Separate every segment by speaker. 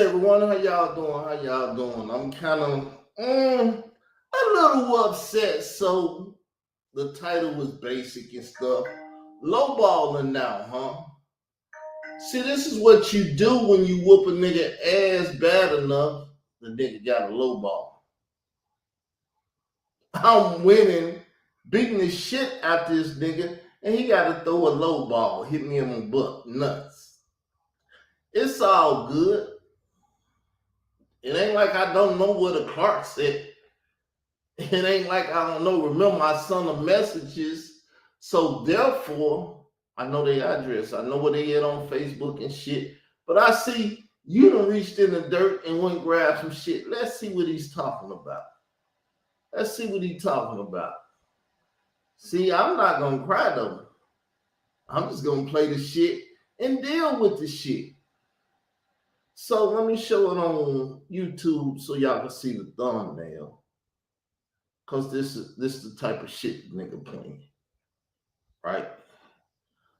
Speaker 1: everyone. How y'all doing? How y'all doing? I'm kind of a little upset. So the title was basic and stuff. Lowballing now, huh? See, this is what you do when you whoop a nigga ass bad enough. The nigga got a lowball. I'm winning, beating the shit out this nigga, and he got to throw a lowball, hit me in my butt, nuts. It's all good. It ain't like I don't know what a Clark said. It ain't like I don't know. Remember, I sent them messages. So therefore, I know their address. I know where they at on Facebook and shit. But I see you done reached in the dirt and went and grabbed some shit. Let's see what he's talking about. Let's see what he's talking about. See, I'm not going to cry though. I'm just going to play the shit and deal with the shit. So let me show it on YouTube so y'all can see the thumbnail. Because this is the type of shit the nigga playing. Right?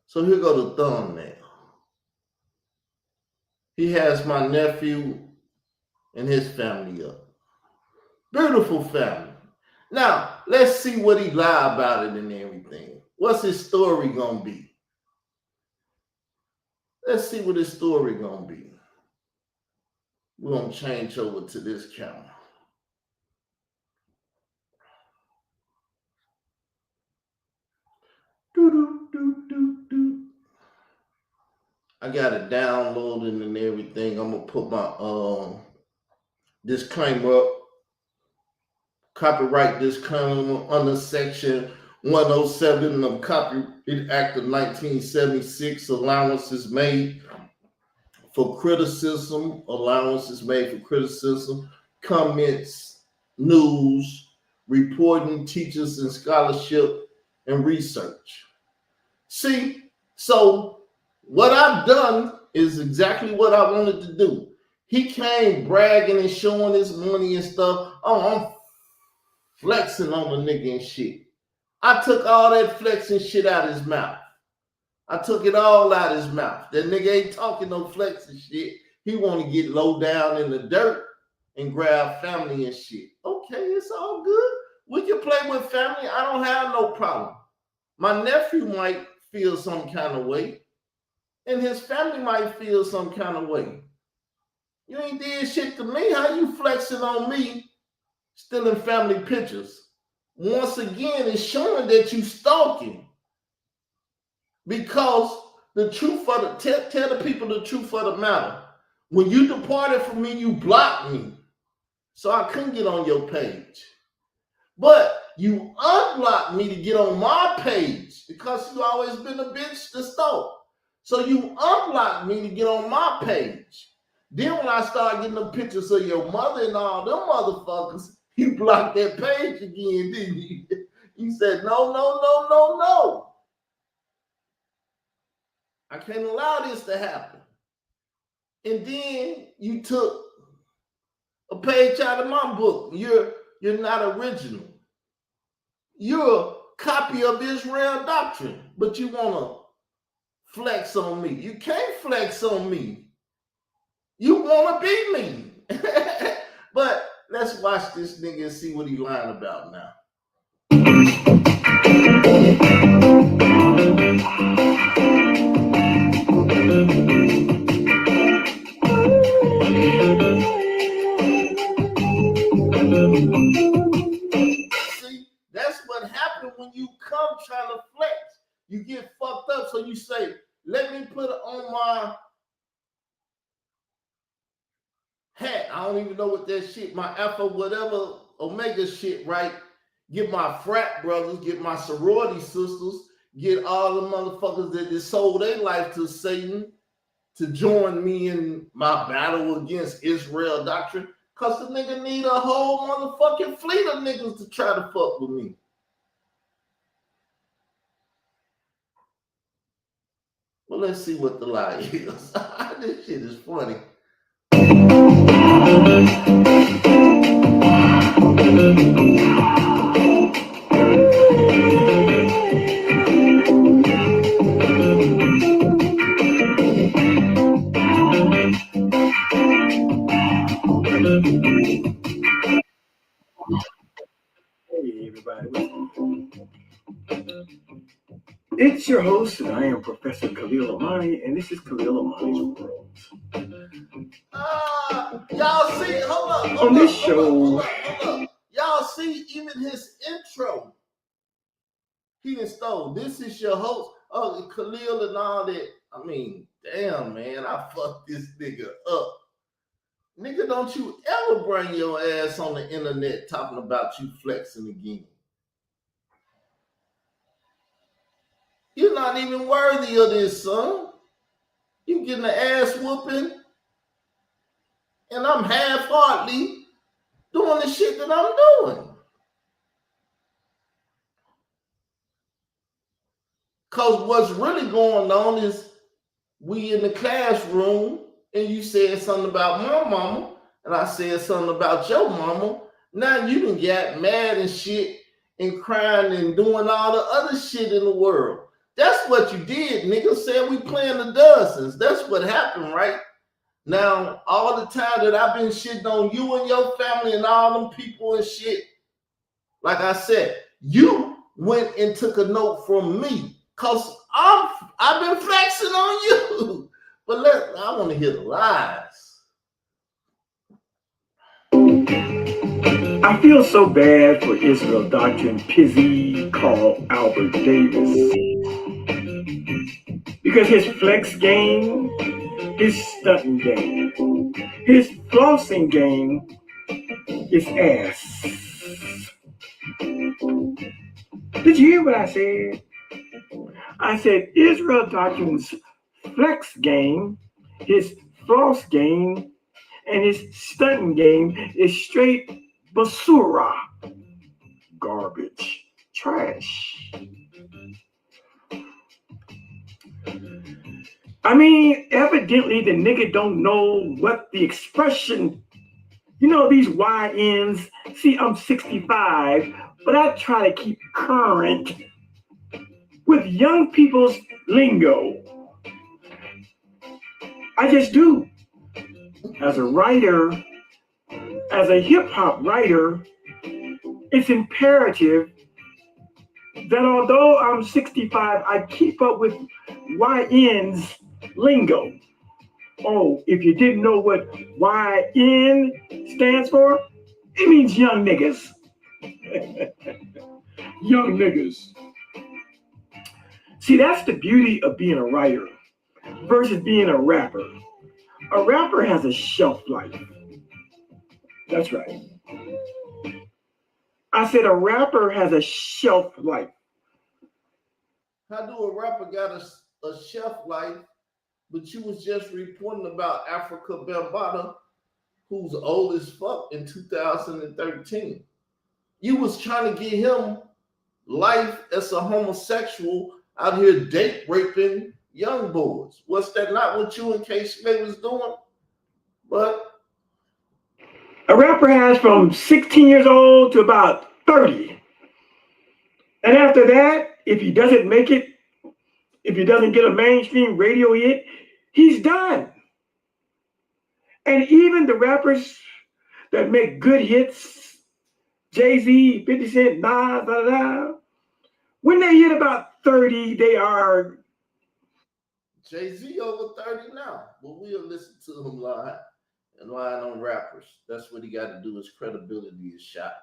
Speaker 1: So here go the thumbnail. He has my nephew and his family up. Beautiful family. Now, let's see what he lie about it and everything. What's his story gonna be? Let's see what his story gonna be. We're gonna change over to this camera. I got it downloaded and everything. I'm gonna put my disclaimer up. Copyright disclaimer under section 107 of Copyright Act of 1976. Allowances made for criticism. Allowances made for criticism. Comments, news, reporting, teachers and scholarship and research. See, so what I've done is exactly what I wanted to do. He came bragging and showing his money and stuff. Oh, I'm flexing on the nigga and shit. I took all that flexing shit out of his mouth. I took it all out of his mouth. That nigga ain't talking no flexing shit. He want to get low down in the dirt and grab family and shit. Okay, it's all good. We can play with family. I don't have no problem. My nephew might feel some kind of way, and his family might feel some kind of way. You ain't did shit to me. How you flexing on me, stealing family pictures? Once again, it's showing that you stalking. Because the truth of the tell the people the truth of the matter. When you departed from me, you blocked me, so I couldn't get on your page. But you unblocked me to get on my page because you always been a bitch to stalk. So you unblocked me to get on my page. Then when I started getting the pictures of your mother and all them motherfuckers, you blocked that page again, didn't you? You said, no. I can't allow this to happen. And then you took a page out of my book. You're not original. You're a copy of Israel doctrine, but you want to flex on me. You can't flex on me. You want to be me. But let's watch this nigga and see what he lying about now. See, that's what happened when you come trying to flex. You get fucked up, so you say, let me put it on my hat. I don't even know what that shit, my Alpha whatever Omega shit, right? Get my frat brothers, get my sorority sisters, get all the motherfuckers that just sold their life to Satan to join me in my battle against Israel doctrine. Cause the nigga need a whole motherfucking fleet of niggas to try to fuck with me. Well, let's see what the lie is. This shit is funny.
Speaker 2: It's your host, and I am Professor Khalil Amani, and this is Khalil Amani's World.
Speaker 1: Y'all see, hold up.
Speaker 2: On this show,
Speaker 1: Y'all see, even his intro, he done stole. This is your host, Khalil and all that. I mean, damn, man, I fucked this nigga up. Nigga, don't you ever bring your ass on the internet talking about you flexing again. You're not even worthy of this, son. You getting an ass whooping, and I'm half-heartedly doing the shit that I'm doing. Because what's really going on is we in the classroom, and you said something about my mama, and I said something about your mama. Now you done got mad and shit and crying and doing all the other shit in the world. That's what you did, nigga. Said we playing the dozens. That's what happened, right? Now, all the time that I've been shitting on you and your family and all them people and shit, like I said, you went and took a note from me. Cause I've been flexing on you. But I want to hear the lies.
Speaker 2: I feel so bad for Israel Doctrine Pizzy called Albert Davis. Because his flex game, his stunting game, his flossing game is ass. Did you hear what I said? I said Israel Doctrine's flex game, his floss game, and his stunting game is straight basura. Garbage. Trash. I mean, evidently the nigga don't know what the expression, these YNs. See, I'm 65, but I try to keep current with young people's lingo. I just do. As a writer, as a hip hop writer, it's imperative that although I'm 65, I keep up with YN's lingo. Oh, if you didn't know what YN stands for, it means young niggas. Young niggas. See, that's the beauty of being a writer versus being a rapper. A rapper has a shelf life. That's right. I said a rapper has a shelf life.
Speaker 1: How do a rapper got a shelf life? But you was just reporting about Africa Bambaataa, who's old as fuck in 2013. You was trying to get him life as a homosexual out here date raping young boys. Was that not what you and K Smith was doing? But
Speaker 2: a rapper has from 16 years old to about 30. And after that, if he doesn't make it, if he doesn't get a mainstream radio hit, he's done. And even the rappers that make good hits, Jay-Z, 50 Cent, Nas, when they hit about 30, they are...
Speaker 1: Jay-Z over 30 now, but we'll listen to him lie and lying on rappers. That's what he got to do. His credibility is shot.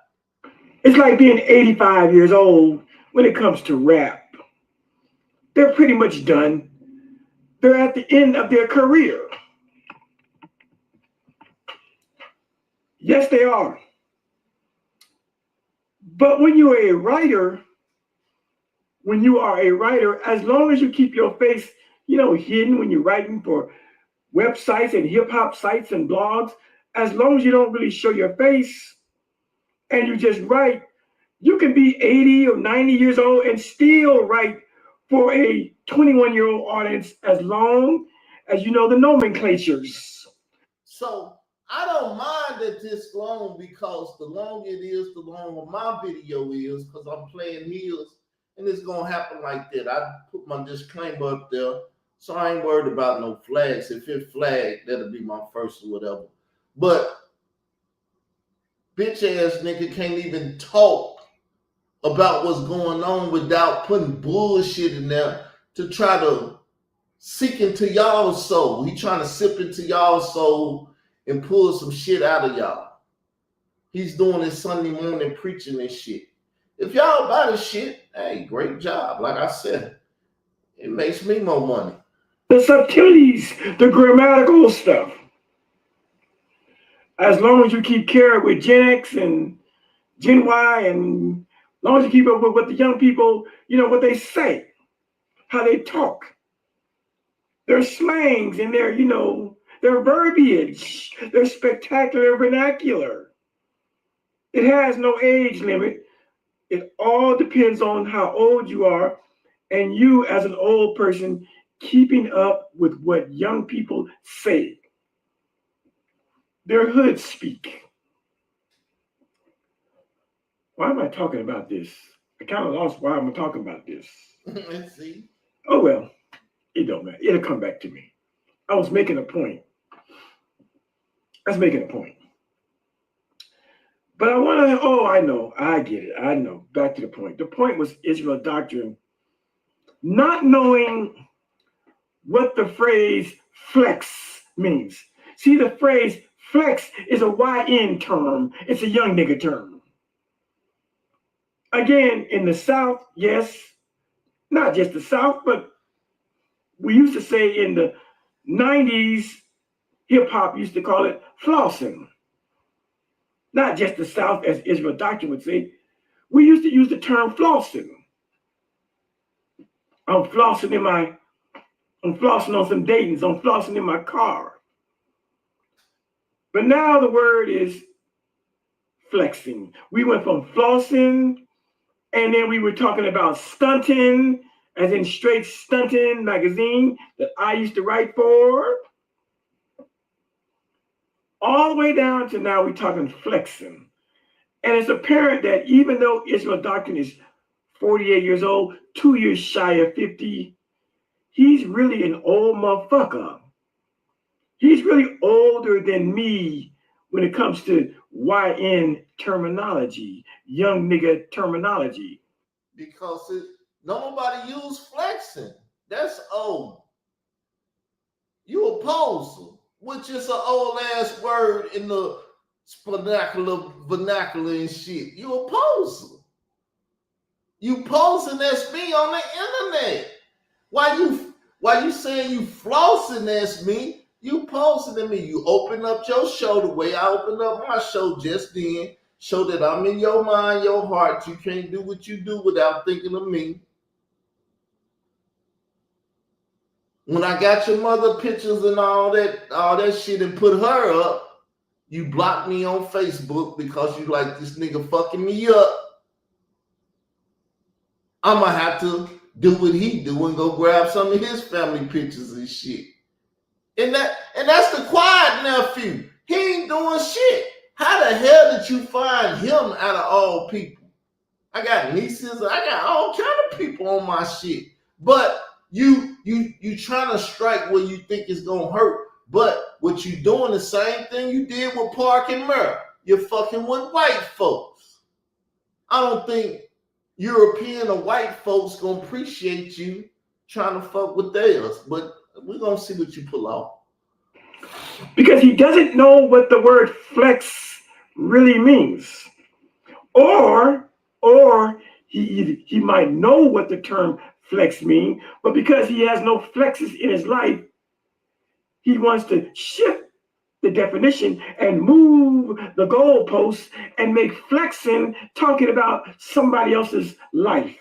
Speaker 2: It's like being 85 years old when it comes to rap. They're pretty much done. They're at the end of their career. Yes, they are. But when you are a writer, as long as you keep your face, hidden when you're writing for websites and hip hop sites and blogs, as long as you don't really show your face and you just write, you can be 80 or 90 years old and still write for a 21-year-old audience as long as you know the nomenclatures.
Speaker 1: So I don't mind that this long, because the longer it is, the longer my video is, because I'm playing his, and it's going to happen like that. I put my disclaimer up there, so I ain't worried about no flags. If it flagged, that'll be my first or whatever. But bitch ass nigga can't even talk about what's going on without putting bullshit in there to try to seek into y'all's soul. He trying to sip into y'all's soul and pull some shit out of y'all. He's doing his Sunday morning preaching and shit. If y'all buy this shit, hey, great job. Like I said, it makes me more money.
Speaker 2: The subtleties, the grammatical stuff. As long as you keep carry with Gen X and Gen Y, and as long as you keep up with what the young people, what they say, how they talk, their slangs and their verbiage, their spectacular vernacular. It has no age limit. It all depends on how old you are, and you as an old person keeping up with what young people say. Their hood speak. Why am I talking about this? I kind of lost why I'm talking about this.
Speaker 1: Let's see.
Speaker 2: Oh well, it don't matter. It'll come back to me. I was making a point. But I want to, I know, I get it. I know. Back to the point. The point was Israel doctrine not knowing what the phrase flex means. See, the phrase flex is a YN term. It's a young nigga term. Again, in the South, yes, not just the South, but we used to say in the 90s, hip hop used to call it flossing. Not just the South, as Israel doctrine would say. We used to use the term flossing. I'm flossing on some Dayton's. I'm flossing in my car. But now the word is flexing. We went from flossing, and then we were talking about stunting, as in Straight Stunting magazine that I used to write for. All the way down to now we're talking flexing. And it's apparent that even though Israel doctrine is 48 years old, 2 years shy of 50, he's really an old motherfucker. He's really older than me when it comes to YN terminology, young nigga terminology.
Speaker 1: Because nobody use flexing. That's old. You a poser, which is an old ass word in the vernacular and shit. You a poser. You posing as me on the internet. Why you saying you flossing as me? You posing at me. You open up your show the way I opened up my show just then. Show that I'm in your mind, your heart. You can't do what you do without thinking of me. When I got your mother pictures and all that shit and put her up, you blocked me on Facebook because you like this nigga fucking me up. I'm gonna have to do what he do and go grab some of his family pictures and shit. And that's the quiet nephew. He ain't doing shit. How the hell did you find him out of all people? I got nieces, I got all kind of people on my shit. But you trying to strike where you think it's gonna hurt. But what you doing the same thing you did with Park and Murr. You're fucking with white folks. I don't think European or white folks gonna appreciate you trying to fuck with theirs. But we're gonna see what you pull off.
Speaker 2: Because he doesn't know what the word flex really means. Or he might know what the term flex means, but because he has no flexes in his life, he wants to shift the definition and move the goalposts and make flexing talking about somebody else's life.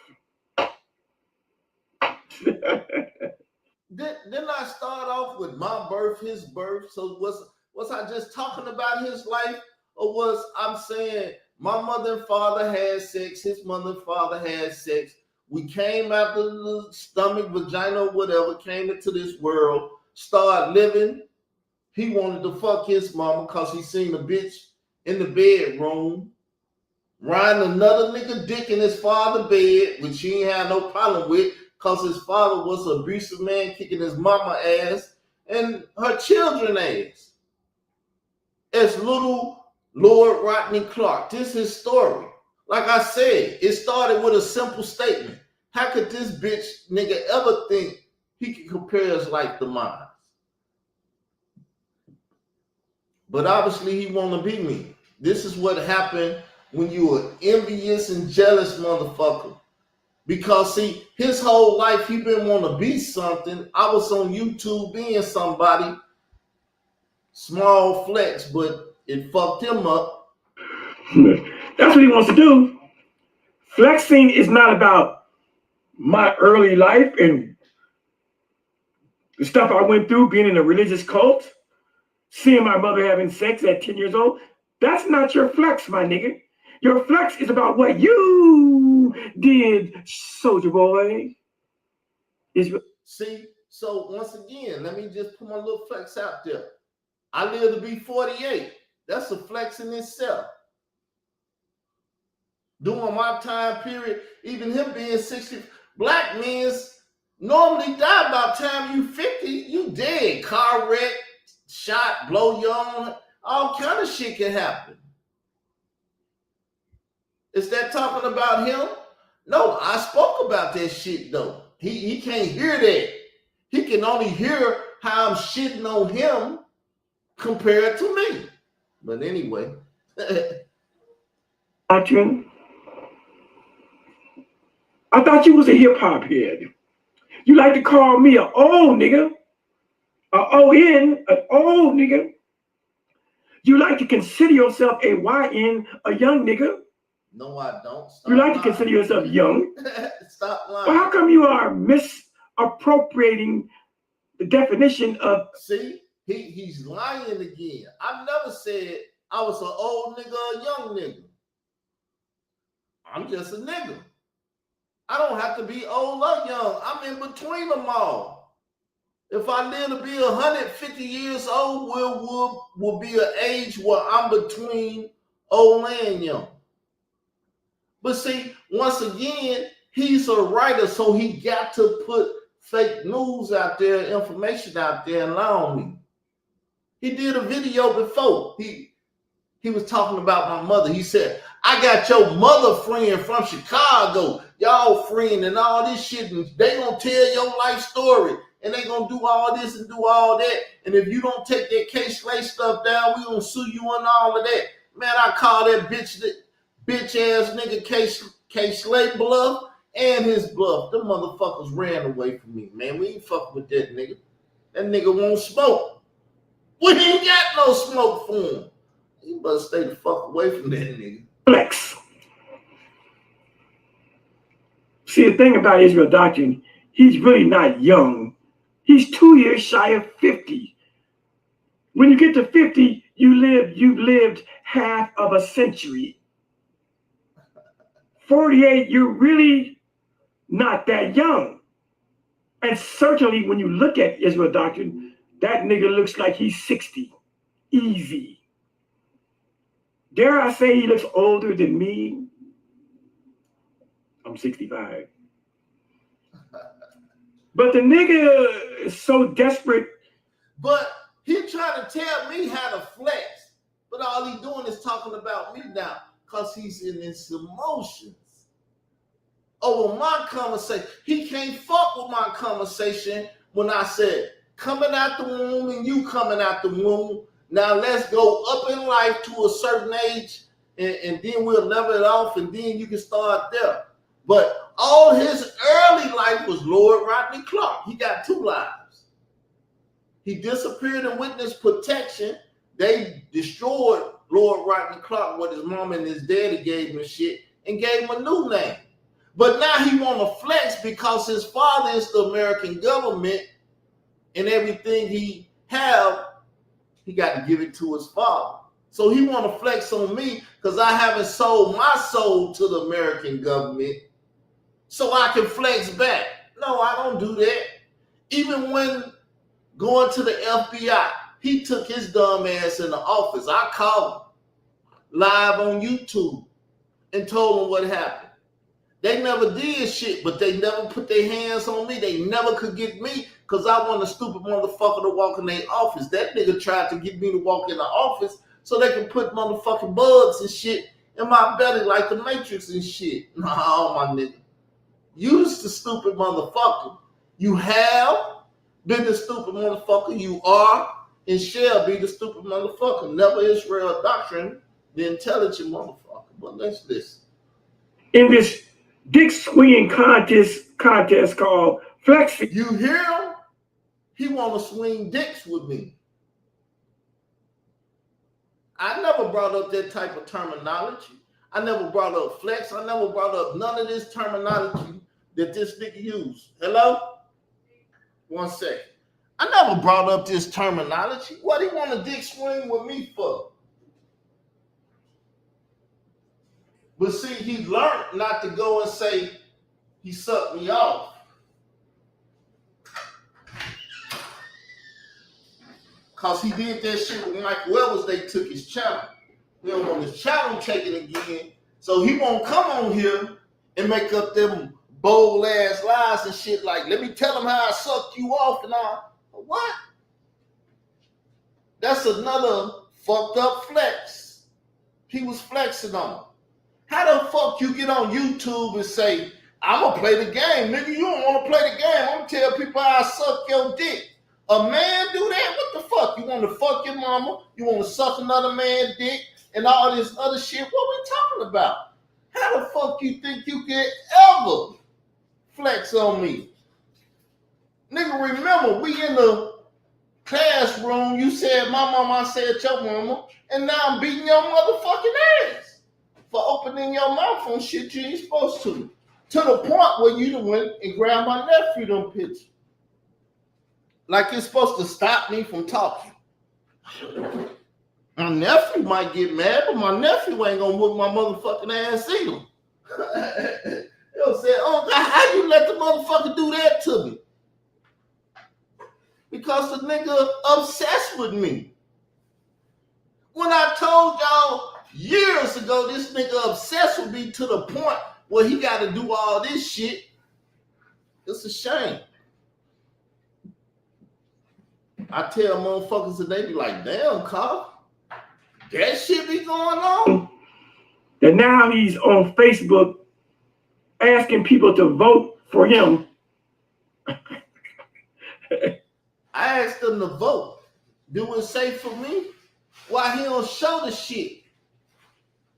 Speaker 1: Didn't I start off with my birth, his birth? So was I just talking about his life, or was I'm saying my mother and father had sex, his mother and father had sex, we came out the stomach, vagina, whatever, came into this world, started living. He wanted to fuck his mama because he seen a bitch in the bedroom riding another nigga dick in his father's bed, which he ain't had no problem with because his father was an abusive man kicking his mama ass and her children ass. As little Lord Rodney Clark. This is his story. Like I said, it started with a simple statement. How could this bitch nigga ever think he can compare his life to mine? But obviously he want to be me. This is what happened when you an envious and jealous motherfucker. Because see, his whole life he been want to be something. I was on YouTube being somebody. Small flex, but it fucked him up.
Speaker 2: That's what he wants to do. Flexing is not about my early life and the stuff I went through being in a religious cult, seeing my mother having sex at 10 years old. That's not your flex, my nigga. Your flex is about what you did, soldier boy.
Speaker 1: See, so once again, let me just put my little flex out there. I live to be 48. That's a flex in itself. During my time period, even him being 60, black men normally die by the time you 50. You dead. Car wreck, shot, blow young, all kind of shit can happen. Is that talking about him? No, I spoke about that shit though. He can't hear that. He can only hear how I'm shitting on him compared to me. But anyway.
Speaker 2: I thought you was a hip hop head. You like to call me an old nigga, an old nigga. You like to consider yourself a YN, a young nigga.
Speaker 1: No, I don't.
Speaker 2: Stop you like lying. To consider yourself young.
Speaker 1: Stop lying.
Speaker 2: Well, how come you are misappropriating the definition of?
Speaker 1: See, he's lying again. I never said I was an old nigga or a young nigga. I'm just a nigga. I don't have to be old or young. I'm in between them all. If I live to be 150 years old, will be an age where I'm between old and young. But see, once again, he's a writer, so he got to put fake news out there, information out there, and lie on me. He did a video before. He was talking about my mother. He said, I got your mother friend from Chicago. Y'all friend and all this shit. And they gonna tell your life story. And they gonna do all this and do all that. And if you don't take that K-Slay stuff down, we gonna sue you and all of that. Man, I call that bitch ass nigga K-Slay bluff and his bluff. Them motherfuckers ran away from me, man. We ain't fucking with that nigga. That nigga won't smoke. We ain't got no smoke for him. You better stay the fuck away from that nigga.
Speaker 2: Flex. See, the thing about Israel Doctrine, he's really not young. He's 2 years shy of 50. When you get to 50, you've lived half of a century. 48, you're really not that young. And certainly when you look at Israel Doctrine, that nigga looks like he's 60. Easy. Dare I say he looks older than me? I'm 65. But the nigga is so desperate.
Speaker 1: But he trying to tell me how to flex. But all he doing is talking about me now because he's in his emotions. Over my conversation. He can't fuck with my conversation when I said, coming out the womb and you coming out the womb. Now let's go up in life to a certain age and then we'll level it off and then you can start there. But all his early life was Lord Rodney Clark. He got 2 lives. He disappeared in witness protection. They destroyed Lord Rodney Clark, what his mom and his daddy gave him shit, and gave him a new name. But now he want to flex because his father is the American government and everything he have, he got to give it to his father. So he want to flex on me because I haven't sold my soul to the American government so I can flex back. No, I don't do that. Even when going to the FBI, he took his dumb ass in the office. I called him live on YouTube and told him what happened. They never did shit, but they never put their hands on me. They never could get me because I want a stupid motherfucker to walk in their office. That nigga tried to get me to walk in the office so they can put motherfucking bugs and shit in my belly like the Matrix and shit. No, my nigga. You's the stupid motherfucker. You have been the stupid motherfucker. You are and shall be the stupid motherfucker. Never Israel doctrine, the intelligent motherfucker. But let's listen.
Speaker 2: In this dick swinging contest called flexing.
Speaker 1: You hear him? He want to swing dicks with me. I never brought up that type of terminology. I never brought up flex. I never brought up none of this terminology that this nigga used. Hello? 1 second. I never brought up this terminology. What he want a dick swing with me for? But see, he learned not to go and say he sucked me off. Because he did that shit with Michael Evans, they took his channel. He don't want his channel taken again. So he won't come on here and make up them bold ass lies and shit like, let me tell him how I sucked you off and all. What? That's another fucked up flex. He was flexing on him. How the fuck you get on YouTube and say, I'm gonna play the game, nigga? You don't want to play the game. I'm gonna tell people how I suck your dick. A man do that? What the fuck? You want to fuck your mama? You want to suck another man's dick and all this other shit? What we talking about? How the fuck you think you can ever flex on me? Nigga, remember, we in the classroom. You said my mama, I said your mama, and now I'm beating your motherfucking ass for opening your mouth on shit you ain't supposed to. To the point where you done went and grabbed my nephew them pictures. Like you're supposed to stop me from talking. My nephew might get mad, but my nephew ain't gonna whoop my motherfucking ass either. He'll say, oh God, how you let the motherfucker do that to me? Because the nigga obsessed with me. When I told y'all years ago this nigga obsessed with me to the point where he got to do all this shit, it's a shame. I tell motherfuckers that they be like, damn, Carl, that shit be going on?
Speaker 2: And now he's on Facebook asking people to vote for him.
Speaker 1: I asked them to vote. Do it safe for me? Why he don't show the shit?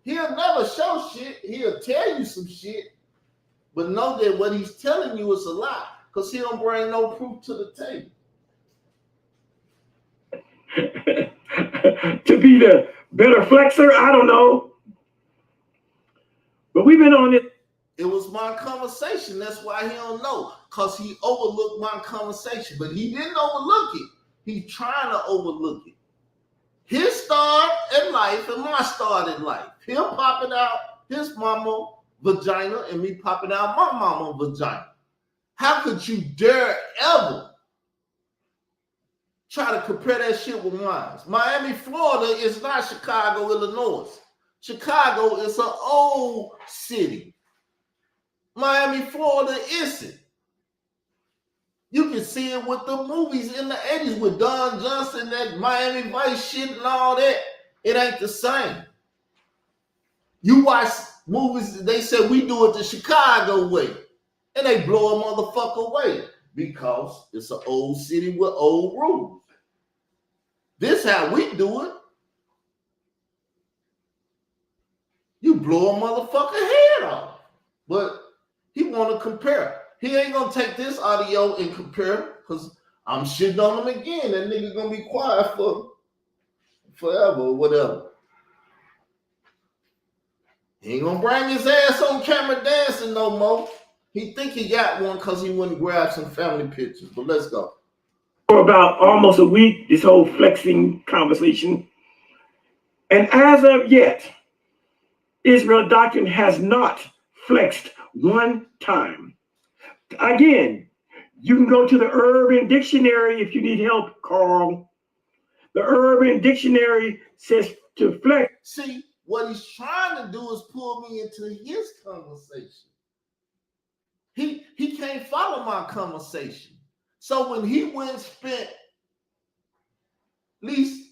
Speaker 1: He'll never show shit. He'll tell you some shit. But know that what he's telling you is a lie. Because he don't bring no proof to the table.
Speaker 2: To be the better flexer, I don't know. But we've been on it.
Speaker 1: It was my conversation. That's why he don't know. Because he overlooked my conversation. But he didn't overlook it. He's trying to overlook it. His start in life and my start in life. Him popping out his mama vagina and me popping out my mama vagina. How could you dare ever try to compare that shit with mine? Miami, Florida is not Chicago, Illinois. Chicago is an old city. Miami, Florida isn't. You can see it with the movies in the 80s with Don Johnson, that Miami Vice shit and all that. It ain't the same. You watch movies, they say we do it the Chicago way. And they blow a motherfucker away because it's an old city with old rules. This how we do it. You blow a motherfucker head off. But he want to compare. He ain't gonna take this audio and compare because I'm shitting on him again. That nigga gonna be quiet for forever or whatever. He ain't gonna bring his ass on camera dancing no more. He think he got one because he wouldn't grab some family pictures. But let's go.
Speaker 2: For about almost a week, this whole flexing conversation. And as of yet, Israel Doctrine has not flexed one time. Again, you can go to the Urban Dictionary if you need help, Carl. The Urban Dictionary says to flex.
Speaker 1: See, what he's trying to do is pull me into his conversation. He can't follow my conversation. So when he went and spent at least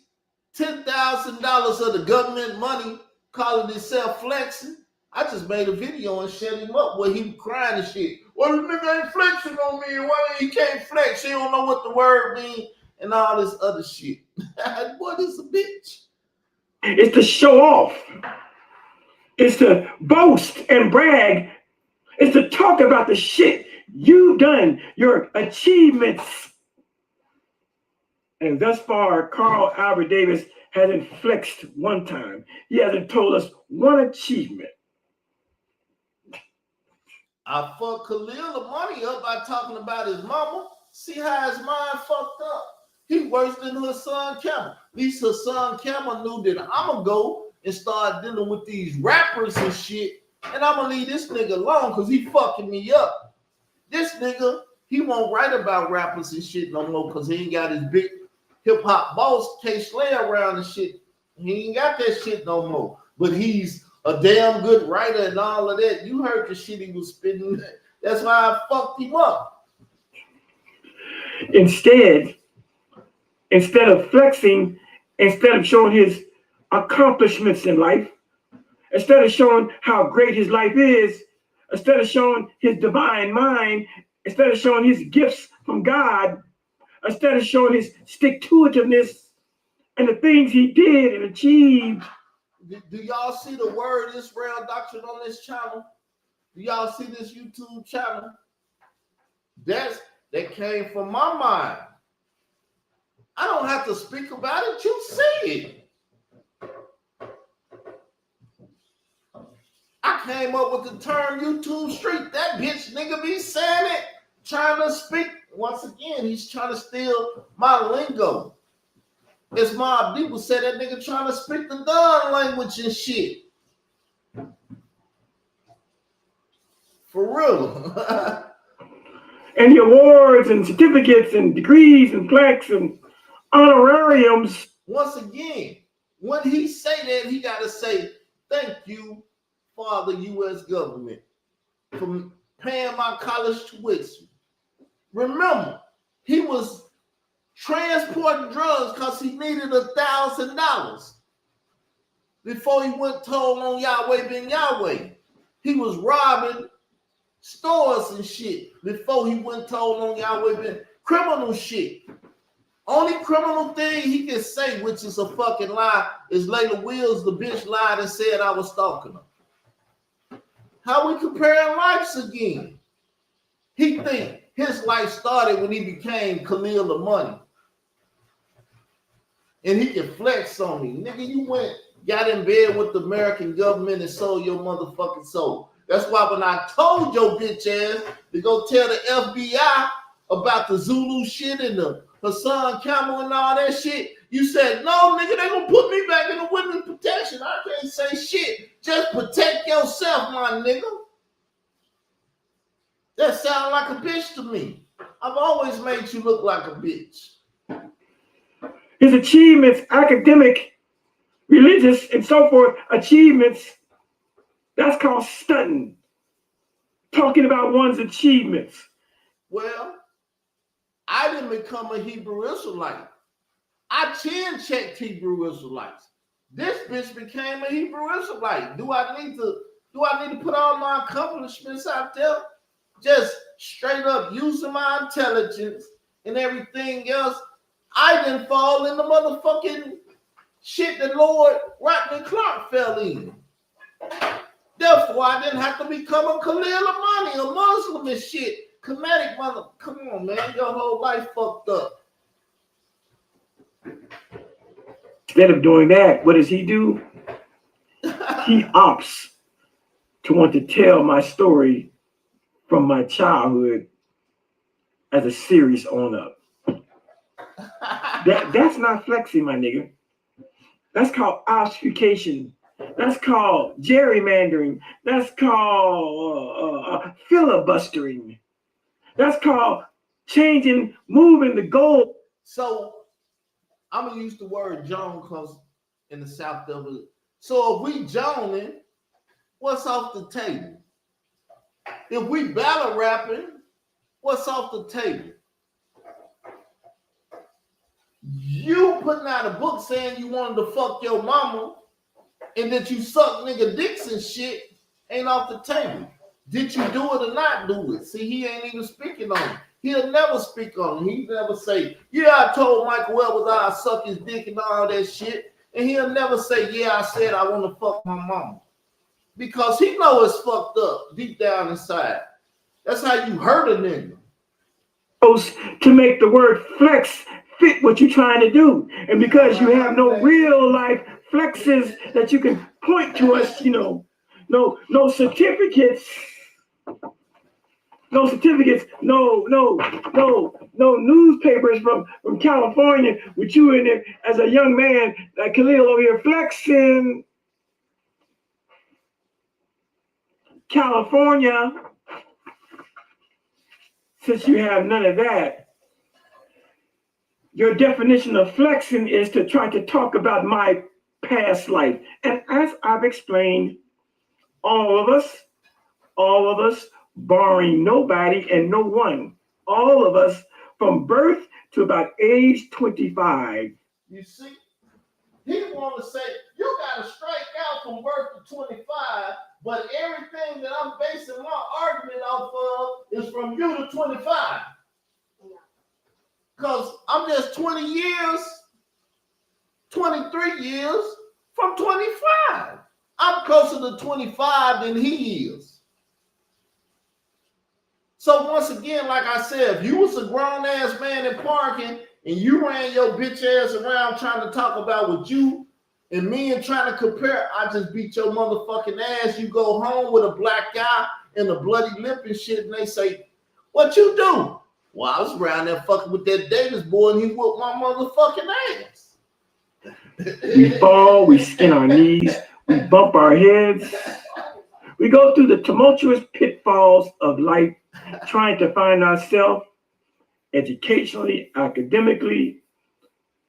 Speaker 1: $10,000 of the government money, calling himself flexing. I just made a video and shut him up where he was crying and shit. Well, the nigga ain't flexing on me. Why he can't flex? He don't know what the word mean and all this other shit. What is a bitch?
Speaker 2: It's to show off. It's to boast and brag. It's to talk about the shit you've done, your achievements. And thus far, Carl Albert Davis hasn't flexed one time. He hasn't told us one achievement.
Speaker 1: I fucked Khalil the money up by talking about his mama. See how his mind fucked up? He worse than Hassan Campbell. At least Hassan Campbell knew that I'ma go and start dealing with these rappers and shit. And I'ma leave this nigga alone because he fucking me up. This nigga, he won't write about rappers and shit no more because he ain't got his big hip-hop boss K-Slay around and shit. He ain't got that shit no more. But he's a damn good writer and all of that. You heard the shit he was spitting. That's why I fucked him up.
Speaker 2: Instead of flexing, instead of showing his accomplishments in life, instead of showing how great his life is, instead of showing his divine mind, instead of showing his gifts from God, instead of showing his stick-to-itiveness and the things he did and achieved.
Speaker 1: Do y'all see the word Israel Doctrine on this channel? Do y'all see this YouTube channel? That came from my mind. I don't have to speak about it. You see it. I came up with the term YouTube street. That bitch nigga be saying it, trying to speak. Once again, he's trying to steal my lingo. As my people say, that nigga trying to speak the Don language and shit. For real.
Speaker 2: And the awards and certificates and degrees and plaques and honorariums.
Speaker 1: Once again, when he say that, he got to say, thank you for the U.S. government for paying my college tuition. Remember, he was transporting drugs because he needed $1,000 before he went told on Yahweh ben Yahweh. He was robbing stores and shit before he went told on Yahweh ben criminal shit. Only criminal thing he can say, which is a fucking lie, is Layla Wills, the bitch lied and said I was stalking her. How we comparing lives again? He think his life started when he became Khalil the Money. And he can flex on me. Nigga, you got in bed with the American government and sold your motherfucking soul. That's why when I told your bitch ass to go tell the FBI about the Zulu shit and the Hassan Campbell and all that shit, you said, no, nigga, they gonna put me back in the witness protection. I can't say shit. Just protect yourself, my nigga. That sound like a bitch to me. I've always made you look like a bitch.
Speaker 2: His achievements, academic, religious, and so forth, achievements, that's called stunting. Talking about one's achievements.
Speaker 1: Well, I didn't become a Hebrew Israelite. I chin-checked Hebrew Israelites. This bitch became a Hebrew Israelite. Do I need to put all my accomplishments out there? Just straight up using my intelligence and everything else. I didn't fall in the motherfucking shit that Lord Rodney Clark fell in. Therefore, I didn't have to become a Khalil Amani, a Muslim and shit. Comedic mother. Come on, man. Your whole life fucked up.
Speaker 2: Instead of doing that, what does he do? He opts to want to tell my story from my childhood as a series on up. That's not flexing, my nigga. That's called obfuscation. That's called gerrymandering. That's called filibustering. That's called moving the goal.
Speaker 1: So I'm gonna use the word Joan because in the South of it. So if we Joning, what's off the table? If we battle rapping, what's off the table? You putting out a book saying you wanted to fuck your mama and that you suck nigga dicks and shit ain't off the table. Did you do it or not do it? See, he ain't even speaking on it. He'll never speak on it. He never say, yeah, I told Michael Evans I'd suck his dick and all that shit. And he'll never say, yeah, I said I want to fuck my mama. Because he know it's fucked up deep down inside. That's how you hurt a nigga.
Speaker 2: To make the word flex fit what you're trying to do. And because you have no real life flexes that you can point to us, you know, no certificates. No certificates, no newspapers from California with you in there as a young man like Khalil over here flexing. California, since you have none of that, your definition of flexing is to try to talk about my past life. And as I've explained, all of us, barring nobody and no one, all of us from birth to about age 25.
Speaker 1: You see, he want to say, you got to strike out from birth to 25, but everything that I'm basing my argument off of is from you to 25. Because I'm just 20 years, 23 years from 25. I'm closer to 25 than he is. So once again, like I said, if you was a grown-ass man in parking and you ran your bitch ass around trying to talk about what you and me and trying to compare, I just beat your motherfucking ass. You go home with a black guy and a bloody lip and shit, and they say, what you do? Well, I was around there fucking with that Davis boy and he whooped my motherfucking ass.
Speaker 2: We fall, we skin our knees, we bump our heads. We go through the tumultuous pitfalls of life, trying to find ourselves educationally, academically,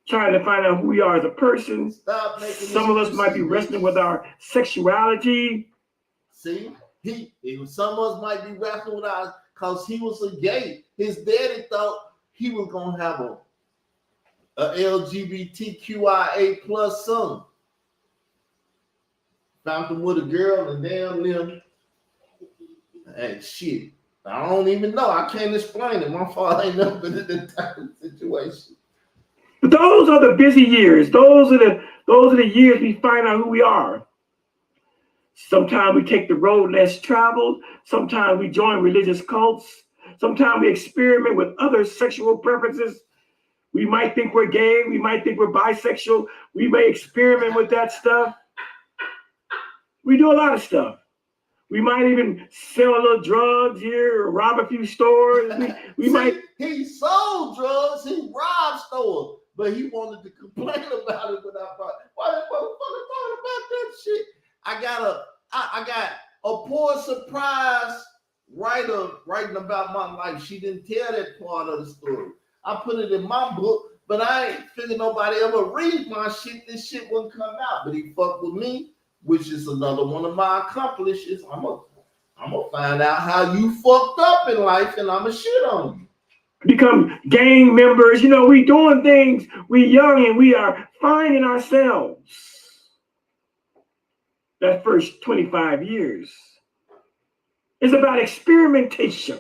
Speaker 2: trying to find out who we are as a person. Some of us might be wrestling with our sexuality.
Speaker 1: See, some of us might be wrestling with our, because he was a gay. His daddy thought he was gonna have a LGBTQIA plus son. Found him with a girl and damn near, and shit. I don't even know. I can't explain it. My father ain't never been in that type of situation.
Speaker 2: But those are the busy years. Those are the years we find out who we are. Sometimes we take the road less traveled. Sometimes we join religious cults. Sometimes we experiment with other sexual preferences. We might think we're gay. We might think we're bisexual. We may experiment with that stuff. We do a lot of stuff. We might even sell a little drugs here or rob a few stores.
Speaker 1: He sold drugs, he robbed stores, but he wanted to complain about it without why that motherfucker thought about that shit. I got a poor surprise writer writing about my life. She didn't tell that part of the story. I put it in my book, but I ain't figured nobody ever read my shit. This shit wouldn't come out, but he fucked with me, which is another one of my accomplishments. I'm gonna find out how you fucked up in life, and I'm gonna shit on you.
Speaker 2: Become gang members. You know, we doing things. We young and we are finding ourselves. That first 25 years is about experimentation,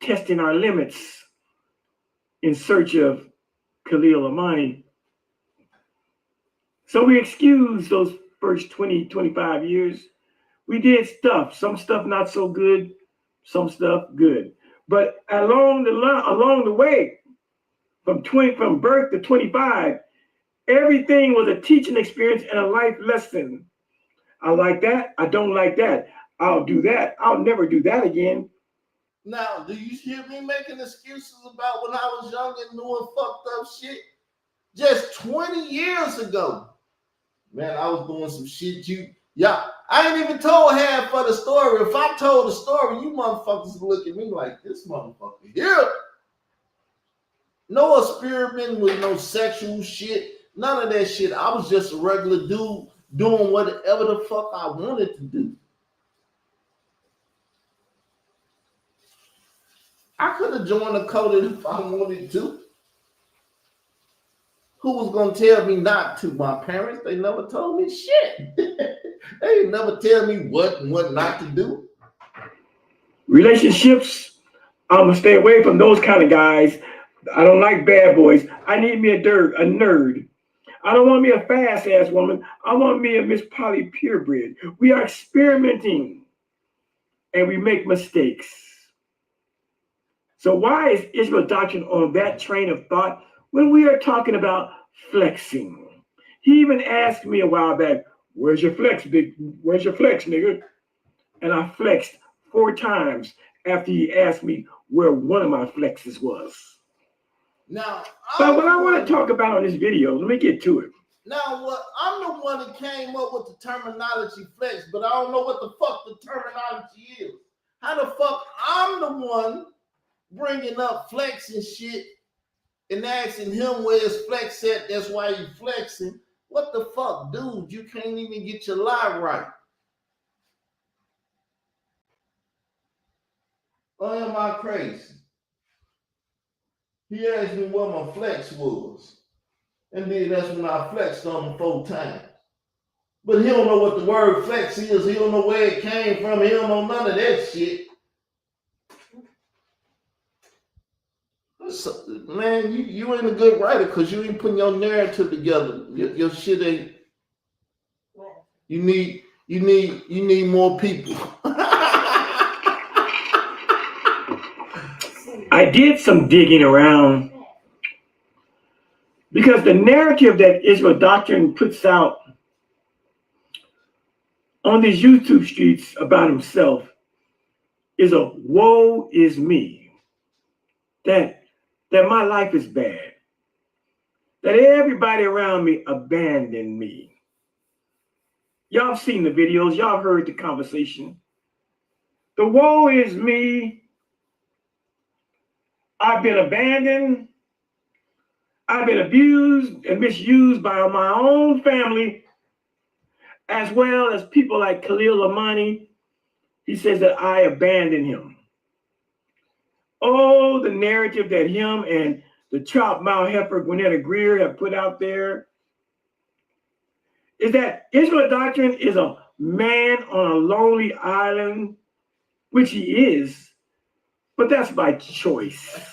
Speaker 2: testing our limits in search of Khalil Amani. So we excuse those first 20, 25 years. We did stuff, some stuff not so good, some stuff good. But along the way, from birth to 25, everything was a teaching experience and a life lesson. I like that. I don't like that. I'll do that. I'll never do that again.
Speaker 1: Now, do you hear me making excuses about when I was young and doing fucked up shit? Just 20 years ago, man, I was doing some shit I ain't even told half of the story. If I told the story, you motherfuckers would look at me like, this motherfucker here. No experimenting with no sexual shit. None of that shit. I was just a regular dude doing whatever the fuck I wanted to do. I could have joined a code if I wanted to. Who was gonna tell me not to? My parents, they never told me shit. They ain't never tell me what and what not to do.
Speaker 2: Relationships, I'm gonna stay away from those kind of guys. I don't like bad boys. I need me a nerd. I don't want me a fast ass woman. I want me a Miss Polly purebred. We are experimenting and we make mistakes. So why is Israel Doctrine on that train of thought when we are talking about flexing? He even asked me a while back, where's your flex, nigga? And I flexed 4 times after he asked me where one of my flexes was.
Speaker 1: Now,
Speaker 2: but what I want to talk about on this video, let me get to it.
Speaker 1: Now, what I'm the one that came up with the terminology flex, but I don't know what the fuck the terminology is. How the fuck I'm the one bringing up flex and shit and asking him where his flex at? That's why you flexing. What the fuck, dude? You can't even get your lie right. Or am I crazy? He asked me what my flex was. And then that's when I flexed on him 4 times. But he don't know what the word flex is. He don't know where it came from. He don't know none of that shit. So, man, you ain't a good writer because you ain't putting your narrative together. Your shit ain't. You need more people.
Speaker 2: I did some digging around because the narrative that Israel Doctrine puts out on these YouTube streets about himself is a woe is me. That my life is bad. That everybody around me abandoned me. Y'all have seen the videos. Y'all heard the conversation. The woe is me. I've been abandoned. I've been abused and misused by my own family, as well as people like Khalil Amani. He says that I abandoned him. Oh, the narrative that him and the Chop Mount Heifer, Gwinnett Greer, have put out there is that Israel Doctrine is a man on a lonely island, which he is, but that's by choice.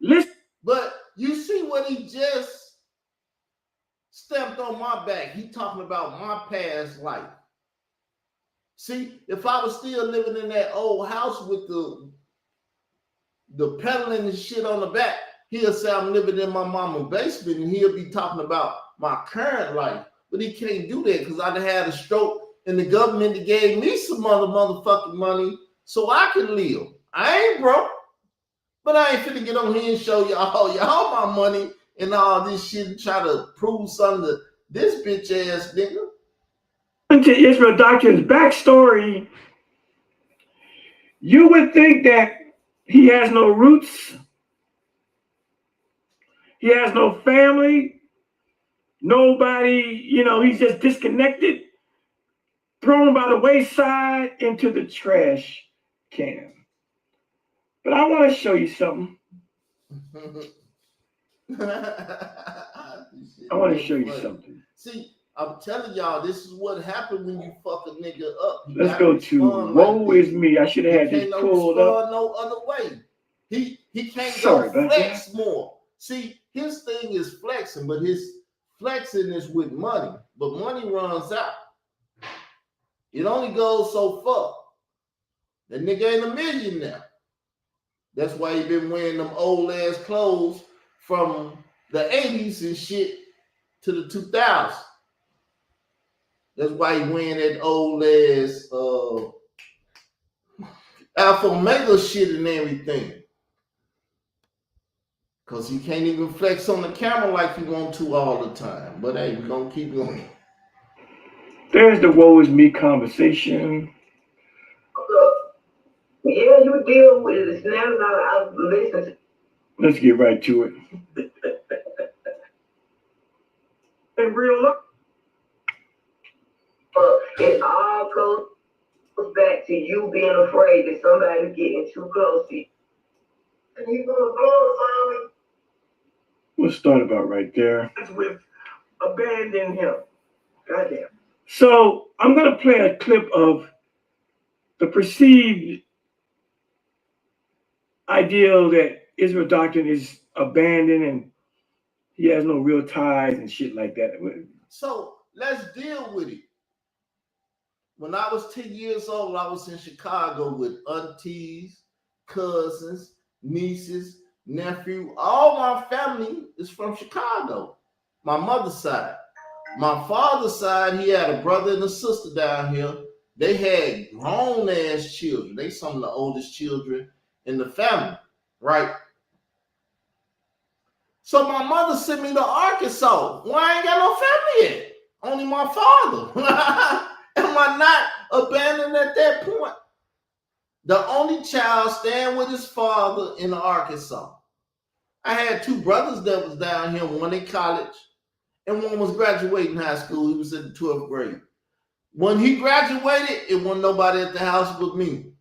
Speaker 2: Listen.
Speaker 1: But you see what he just stamped on my back. He talking about my past life. See, if I was still living in that old house with the pedaling and shit on the back, he'll say I'm living in my mama's basement and he'll be talking about my current life. But he can't do that because I done had a stroke and the government gave me some other motherfucking money so I can live. I ain't broke. But I ain't finna get on here and show y'all my money and all this shit and try to prove something to this bitch ass nigga.
Speaker 2: Into Israel Doctrine's backstory, you would think that he has no roots, he has no family, nobody, he's just disconnected, thrown by the wayside into the trash can. But I want to show you something. I want to show you something.
Speaker 1: See, I'm telling y'all, this is what happened when you fuck a nigga up.
Speaker 2: Let's go to woe is me. I should have had this pulled up.
Speaker 1: No other way. He can't go flex more. See, his thing is flexing, but his flexing is with money. But money runs out. It only goes so far. That nigga ain't a millionaire. That's why he been wearing them old ass clothes from the 80s and shit to the 2000s. That's why he wearing that old ass Alpha Omega shit and everything. Cause he can't even flex on the camera like he want to all the time. But hey, we're gonna keep going.
Speaker 2: There's the woe is me conversation.
Speaker 3: Yeah, you deal with it. Now listen.
Speaker 2: Let's get right to it.
Speaker 3: In real life, it all goes back to you being afraid that somebody's getting too close to you. And you gonna glorify me?
Speaker 2: We'll start about right there. With abandon him. Goddamn. So I'm gonna play a clip of the perceived ideal that Israel doctrine is abandoned and he has no real ties and shit like that.
Speaker 1: So let's deal with it. When I was 10 years old, I was in Chicago with aunties, cousins, nieces, nephew. All my family is from Chicago. My mother's side. My father's side, he had a brother and a sister down here. They had grown-ass children. They some of the oldest children in the family, right? So my mother sent me to Arkansas. Well, I ain't got no family yet. Only my father. Am I not abandoned at that point? The only child staying with his father in Arkansas. I had two brothers that was down here, one in college and one was graduating high school. He was in the 12th grade. When he graduated, it wasn't nobody at the house but me.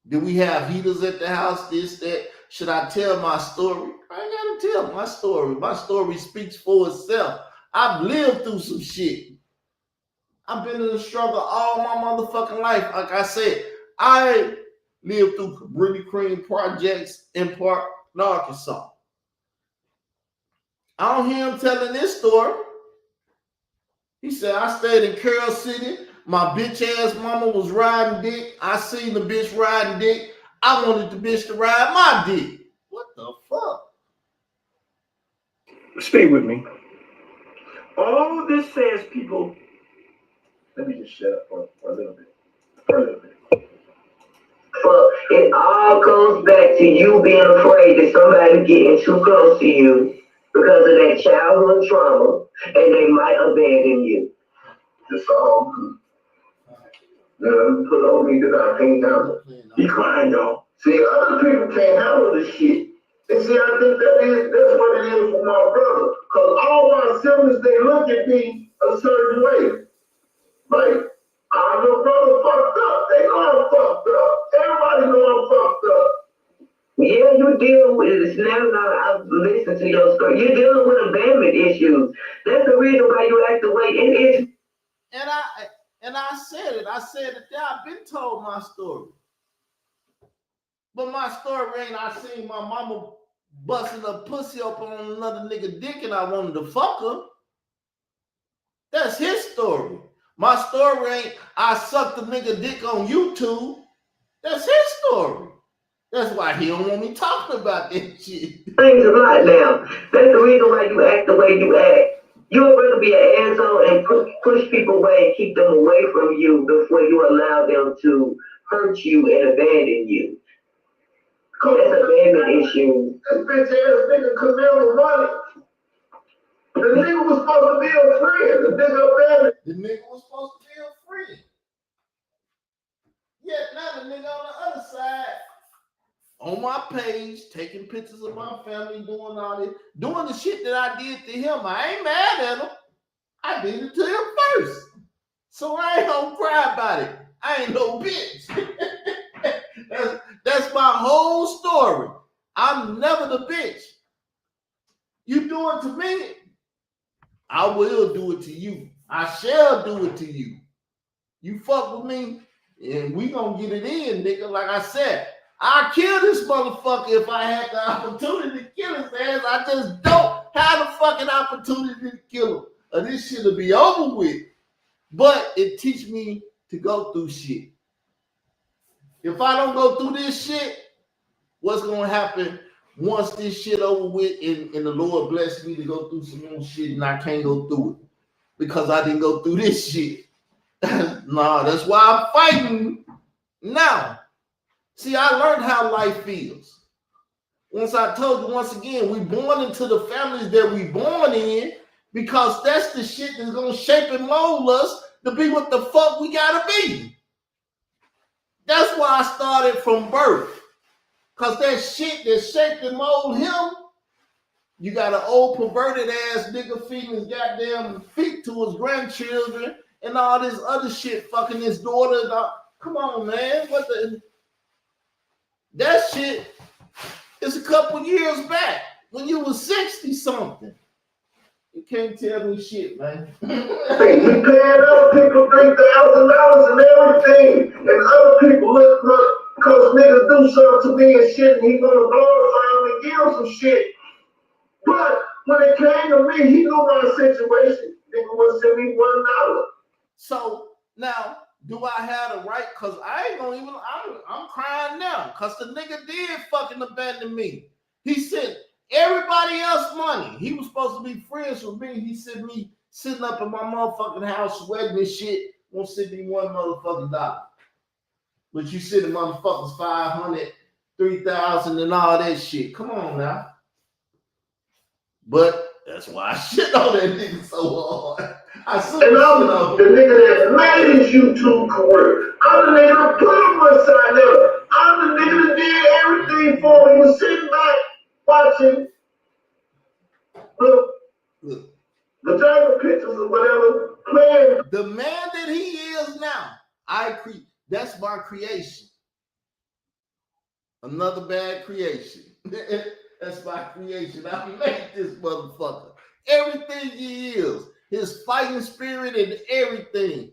Speaker 1: Did we have heaters at the house, this, that? Should I tell my story? I ain't gotta tell my story. My story speaks for itself. I've lived through some shit. I've been in the struggle all my motherfucking life. Like I said, I lived through Cabrini Cream projects in Park, Arkansas. I don't hear him telling this story. He said, I stayed in Carroll City. My bitch ass mama was riding dick. I seen the bitch riding dick. I wanted the bitch to ride my dick. What the fuck?
Speaker 2: Stay with me. All this says, people. Let me just shut up for a little bit.
Speaker 3: But it all goes back to you being afraid that somebody getting too close to you because of that childhood trauma, and they might abandon you. It's all good. Now, put on me that I can't handle.
Speaker 2: Be crying, y'all.
Speaker 3: See, other people can't handle this shit. And see, I think that's what it is for my brother. Because all my siblings, they look at me a certain way. Like, I'm your brother fucked up. They know I'm fucked up. Everybody know I'm fucked up. Yeah, you deal with it. Now I've listened to your story. You're dealing with abandonment issues. That's the reason why you act the way it is.
Speaker 1: And I said it. I said it there. I've been told my story. But my story ain't I seen my mama busting a pussy up on another nigga dick and I wanted to fuck her. That's his story. My story ain't I sucked the nigga dick on YouTube. That's his story. That's why he don't want me talking about that shit.
Speaker 3: Things a lot now. That's the reason why you act the way you act. You would rather be an asshole and push people away and keep them away from you before you allow them to hurt you and abandon you. That's abandonment issue. This bitch ass nigga Camille money. The nigga was supposed to be a friend. The nigga abandoned.
Speaker 1: The nigga was supposed to be a friend. Yet now the nigga on the other side, on my page, taking pictures of my family, doing all this, doing the shit that I did to him. I ain't mad at him. I did it to him first. So I ain't gonna cry about it. I ain't no bitch. That's my whole story. I'm never the bitch. You do it to me, I will do it to you. I shall do it to you. You fuck with me, and we gonna get it in, nigga. Like I said, I'll kill this motherfucker if I had the opportunity to kill his ass. I just don't have the fucking opportunity to kill him. Or this shit will be over with. But it teach me to go through shit. If I don't go through this shit, what's gonna happen once this shit over with and the Lord bless me to go through some more shit and I can't go through it because I didn't go through this shit. Nah, that's why I'm fighting now. See, I learned how life feels. Once I told you once again, we born into the families that we born in because that's the shit that's gonna shape and mold us to be what the fuck we gotta be. That's why I started from birth. Cause that shit that shaped and molded him, you got an old perverted ass nigga feeding his goddamn feet to his grandchildren and all this other shit fucking his daughter. Come on, man. What the? That shit is a couple years back. when you was 60 something. You can't tell me shit, man.
Speaker 3: Hey, he paying other people $3,000 and everything, and other people look because niggas do something to me and shit, and he gonna glorify him and give him some shit. But when it came to me, he knew my situation. Nigga was send me $1.
Speaker 1: So now, do I have the right? Cause I ain't gonna even. I'm crying now, cause the nigga did fucking abandon me. He sent everybody else money. He was supposed to be friends with me. He sent me sitting up in my motherfucking house sweating and shit. Won't send me $1 motherfucking dollar. But you send the motherfuckers 500, 3,000, and all that shit. Come on now. But that's why I shit on that nigga so hard. I
Speaker 3: And I'm the nigga that made his YouTube career. I'm the nigga that put him on side there. I'm the nigga that did everything for him. He was sitting back watching the vagina pictures or whatever, playing.
Speaker 1: The man that he is now, that's my creation. Another bad creation. That's my creation. I made this motherfucker. Everything he is, his fighting spirit and everything,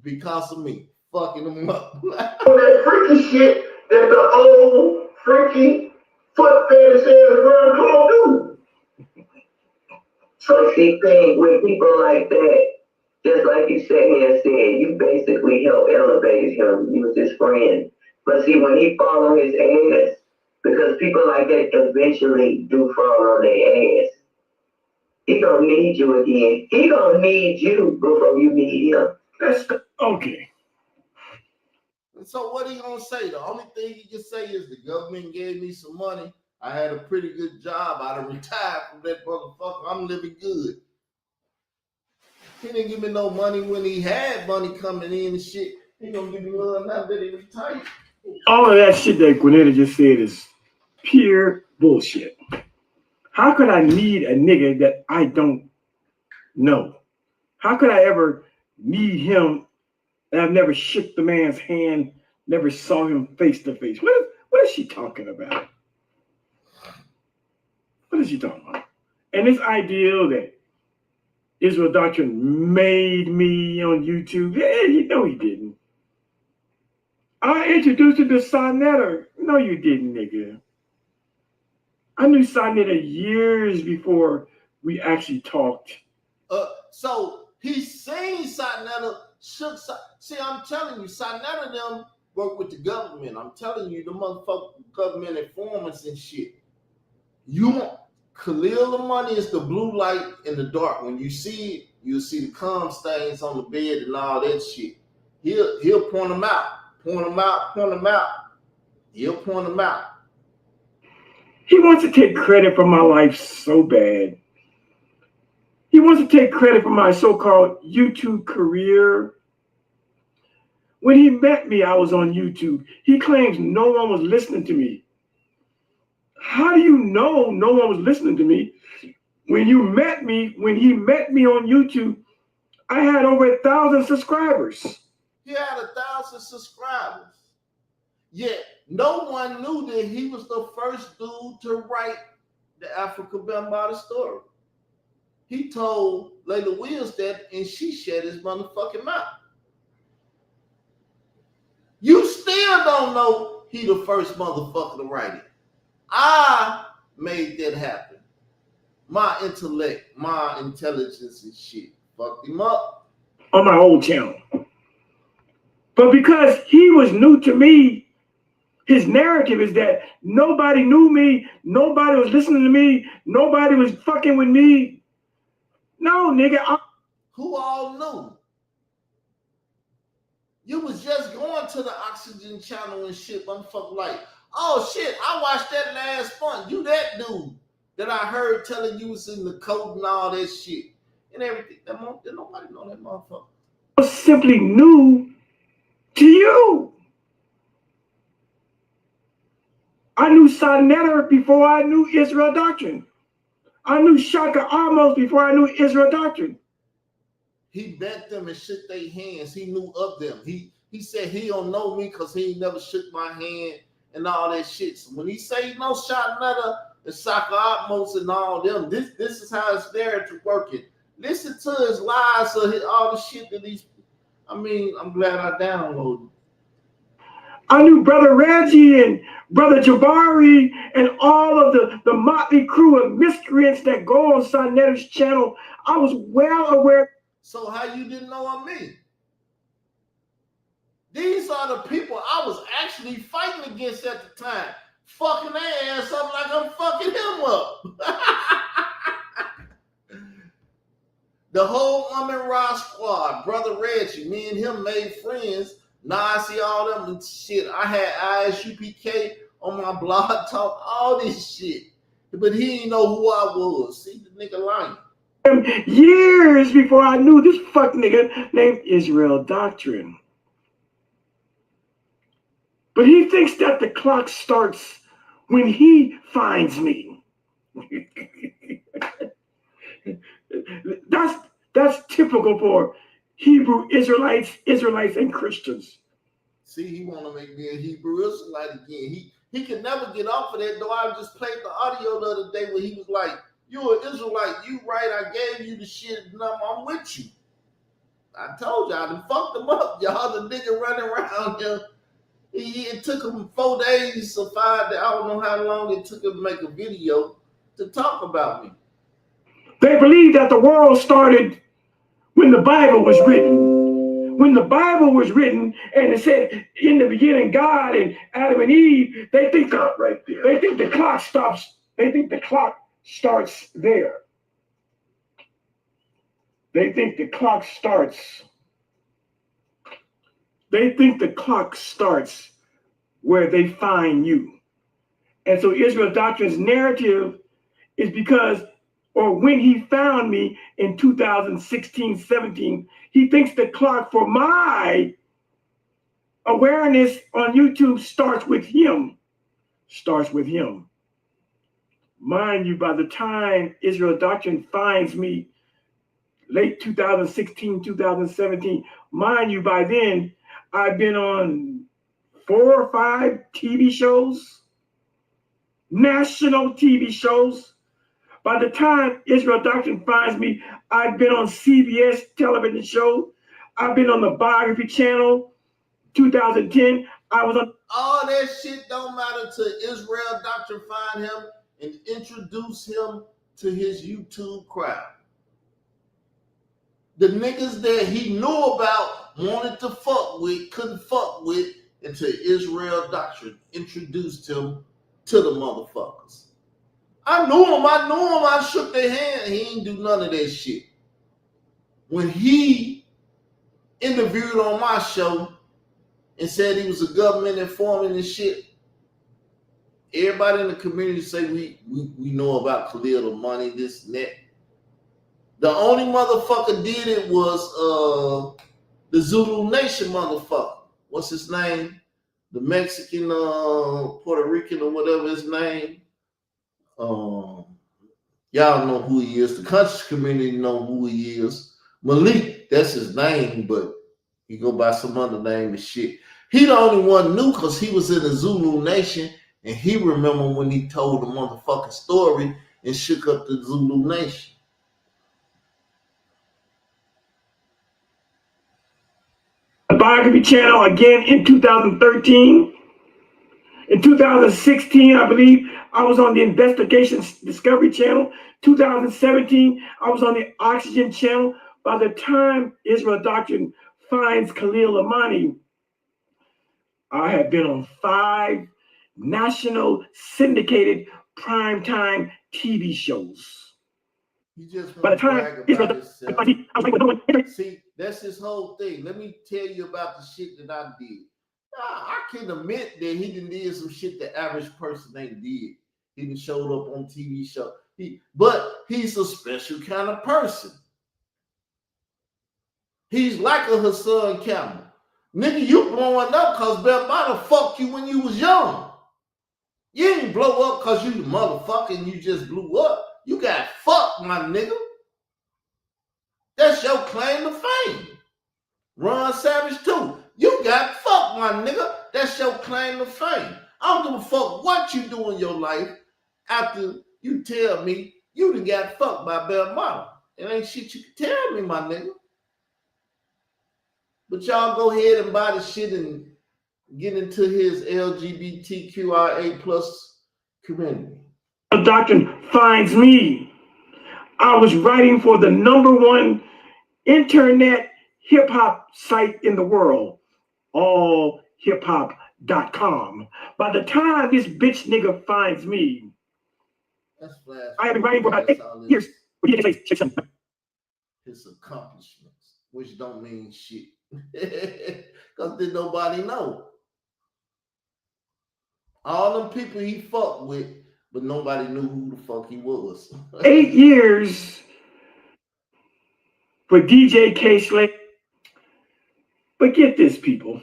Speaker 1: because of me fucking him up.
Speaker 3: That freaky shit that the old freaky foot fetish ass run called do.
Speaker 4: So see, thing with people like that, just like you said here said, you basically help elevate him. You was his friend. But see, when he fall on his ass, because people like that eventually do fall on their ass, he gonna need you again. He gonna need you before you need him.
Speaker 2: Okay.
Speaker 1: So what he gonna say? The only thing he can say is the government gave me some money. I had a pretty good job. I done retired from that motherfucker. I'm living good. He didn't give me no money when he had money coming in and shit. He gonna give me love now that he retired.
Speaker 2: All of that shit that Gwinnett just said is pure bullshit. How could I need a nigga that I don't know? How could I ever need him and I've never shook the man's hand, never saw him face to face? What is she talking about? What is she talking about? And this ideal that Israel Doctrine made me on YouTube, yeah, you know he didn't. I introduced you to Sonetta. No, you didn't, nigga. I knew Sonetta years before we actually talked.
Speaker 1: So he seen Sonetta shook. See, I'm telling you, Sonetta them work with the government. I'm telling you, the motherfucking government informants and shit. Khalil the money is the blue light in the dark. When you see it, you'll see the cum stains on the bed and all that shit. He'll point them out. Point them out. He'll point them out.
Speaker 2: He wants to take credit for my life so bad. He wants to take credit for my so-called YouTube career. When he met me, I was on YouTube. He claims no one was listening to me. How do you know no one was listening to me? When he met me on YouTube, I had over 1,000 subscribers.
Speaker 1: He had 1,000 subscribers. Yet no one knew that he was the first dude to write the Afrika Bambaataa story. He told Layla Wills that, and she shut his motherfucking mouth. You still don't know he the first motherfucker to write it. I made that happen. My intellect, my intelligence and shit fucked him up.
Speaker 2: On my old channel. But because he was new to me, his narrative is that nobody knew me, nobody was listening to me, nobody was fucking with me. No, nigga.
Speaker 1: Who all knew? You was just going to the Oxygen channel and shit, motherfucker, like, oh shit, I watched that last month. You that dude that I heard telling you was in the code and all that shit and everything. Did nobody know that motherfucker?
Speaker 2: I was simply new to you. I knew Sonetta before I knew Israel Doctrine. I knew Shaka Amos before I knew Israel Doctrine.
Speaker 1: He met them and shook their hands. He knew of them. He said he don't know me because he never shook my hand and all that shit. So when he say he knows Sonetta, and Soccer Atmos and all them. This is how his narrative working. Listen to his lies of all the shit that he's. I mean, I'm glad I downloaded.
Speaker 2: I knew Brother Reggie and Brother Jabari and all of the motley crew of miscreants that go on Soneta's channel. I was well aware.
Speaker 1: So how you didn't know I'm me? These are the people I was actually fighting against at the time. Fucking their ass up like I'm fucking him up. The whole Ra squad, Brother Reggie, me and him made friends. Nazi, all them and shit. I had ISUPK on my blog talk, all this shit. But he didn't know who I was. See, the nigga lying.
Speaker 2: Years before I knew this fuck nigga named Israel Doctrine. But he thinks that the clock starts when he finds me. That's typical for Hebrew Israelites and Christians.
Speaker 1: See, he want to make me a Hebrew Israelite again. He can never get off of that, though. I just played the audio the other day where he was like, "You're an Israelite. You right. I gave you the shit. And I'm with you." I told y'all, I done fucked him up. Y'all, the nigga running around here. It took him 4 days or 5 days. I don't know how long it took him to make a video to talk about me.
Speaker 2: They believe that the world started when the Bible was written. When the Bible was written and it said in the beginning God and Adam and Eve, they think right there. They think the clock stops. They think the clock starts there. They think the clock starts. They think the clock starts where they find you. And so Israel Doctrine's narrative is because, or when he found me in 2016, 17, he thinks the clock for my awareness on YouTube starts with him. Starts with him. Mind you, by the time Israel Doctrine finds me, late 2016, 2017, mind you, by then, I've been on 4 or 5 TV shows, national TV shows. By the time Israel Doctrine finds me, I've been on CBS television show. I've been on the Biography Channel, 2010. I was on.
Speaker 1: All that shit don't matter to Israel Doctrine find him and introduce him to his YouTube crowd. The niggas that he knew about, wanted to fuck with, couldn't fuck with, until Israel Doctrine introduced him to the motherfuckers. I knew him, I shook their hand, he ain't do none of that shit. When he interviewed on my show and said he was a government informant and shit, everybody in the community say we know about Khalil, the money, this and that. The only motherfucker did it was the Zulu Nation motherfucker. What's his name? The Mexican, Puerto Rican or whatever his name. Y'all know who he is. The conscious community know who he is. Malik, that's his name, but he go by some other name and shit. He the only one knew because he was in the Zulu Nation and he remember when he told the motherfucking story and shook up the Zulu Nation.
Speaker 2: Biography Channel again in 2013. In 2016, I believe, I was on the Investigations Discovery Channel. 2017, I was on the Oxygen Channel. By the time Israel Doctrine finds Khalil Amani, I had been on 5 national syndicated primetime TV shows.
Speaker 1: He just
Speaker 2: by the time Israel Doctrine,
Speaker 1: see, that's his whole thing. Let me tell you about the shit that I did. I can admit that he done did some shit the average person ain't did. He done showed up on TV show. But he's a special kind of person. He's like a Hassan Campbell. Nigga, you blowing up because Bell Bada fucked you when you was young. You didn't blow up because you the motherfucker and you just blew up. You got fucked, my nigga. That's your claim to fame. Ron Savage too. You got fucked, my nigga. That's your claim to fame. I don't give a fuck what you do in your life. after you tell me you done got fucked by Bell Model. It ain't shit you can tell me, my nigga. But y'all go ahead and buy the shit and get into his LGBTQIA plus community.
Speaker 2: Doctrine finds me. I was writing for the #1 internet hip hop site in the world, allhiphop.com. By the time this bitch nigga finds me,
Speaker 1: That's flash.
Speaker 2: I have been writing for about 8 years.
Speaker 1: His accomplishments, which don't mean shit. Because did nobody know. All them people he fucked with, but nobody knew who the fuck he was.
Speaker 2: 8 years for DJ K-Slate. But get this, people.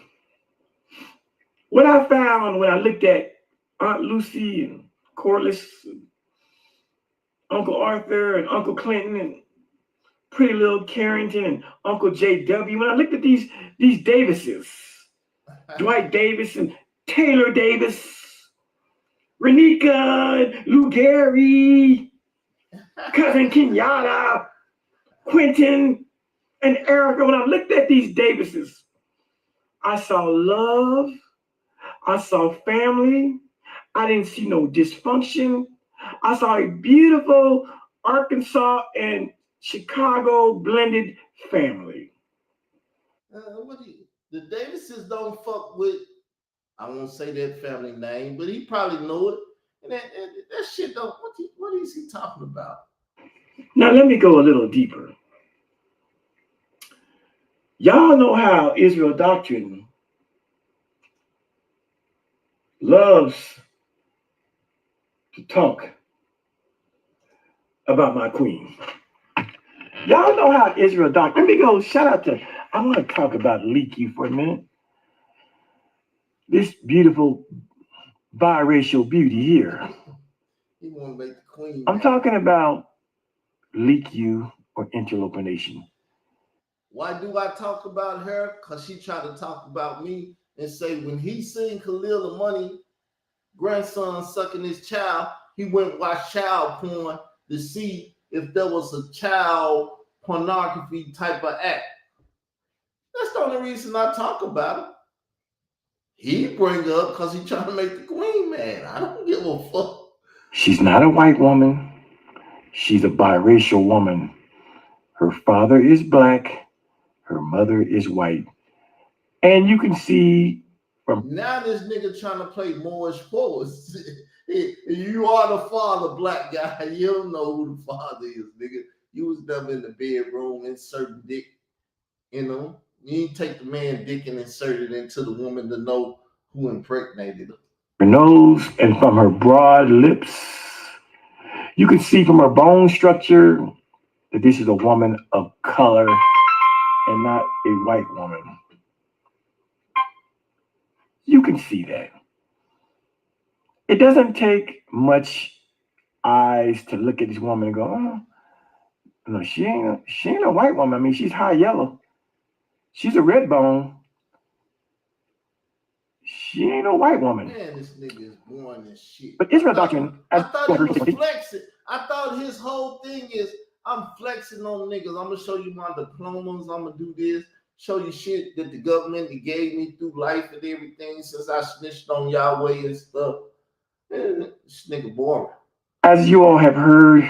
Speaker 2: What I found when I looked at Aunt Lucy and Corliss, and Uncle Arthur and Uncle Clinton and Pretty Little Carrington and Uncle J.W., when I looked at these Davises, Dwight Davis and Taylor Davis, Renika, Lou Gehry, Cousin Kenyatta, Quentin, and Erica, when I looked at these Davises, I saw love, I saw family, I didn't see no dysfunction. I saw a beautiful Arkansas and Chicago blended family.
Speaker 1: The Davises don't fuck with, I won't say that family name, but he probably know it. And that shit don't, what is he talking about?
Speaker 2: Now let me go a little deeper. Y'all know how Israel Doctrine loves to talk about my queen. Y'all know how Israel Doctrine, let me go, shout out to, I want to talk about Leaky for a minute. This beautiful biracial beauty here.
Speaker 1: He want to make the queen.
Speaker 2: I'm talking about Leaky or Interloper Nation.
Speaker 1: Why do I talk about her? Because she tried to talk about me and say when he seen Khalil the Money grandson sucking his child, he went and watched child porn to see if there was a child pornography type of act. That's the only reason I talk about it. He bring up because he trying to make the queen mad. I don't give a fuck.
Speaker 2: She's not a white woman. She's a biracial woman. Her father is black. Her mother is white. And you can see from
Speaker 1: now this nigga trying to play Moorish forwards. You are the father, black guy. You don't know who the father is, nigga. You was never in the bedroom inserting dick, you know. You didn't take the man dick and insert it into the woman to know who impregnated her.
Speaker 2: her nose and from her broad lips. You can see from her bone structure that this is a woman of color and not a white woman. You can see that. It doesn't take much eyes to look at this woman and go, oh, no, she ain't a white woman. I mean, she's high yellow. She's a red bone. She ain't no white woman.
Speaker 1: Man, this nigga is born and shit.
Speaker 2: But Israel Doctrine,
Speaker 1: I thought he was flexing. I thought his whole thing is, I'm flexing on niggas. I'm gonna show you my diplomas. I'm gonna do this. Show you shit that the government gave me through life and everything since I snitched on Yahweh and stuff. Man, this nigga boring.
Speaker 2: As you all have heard,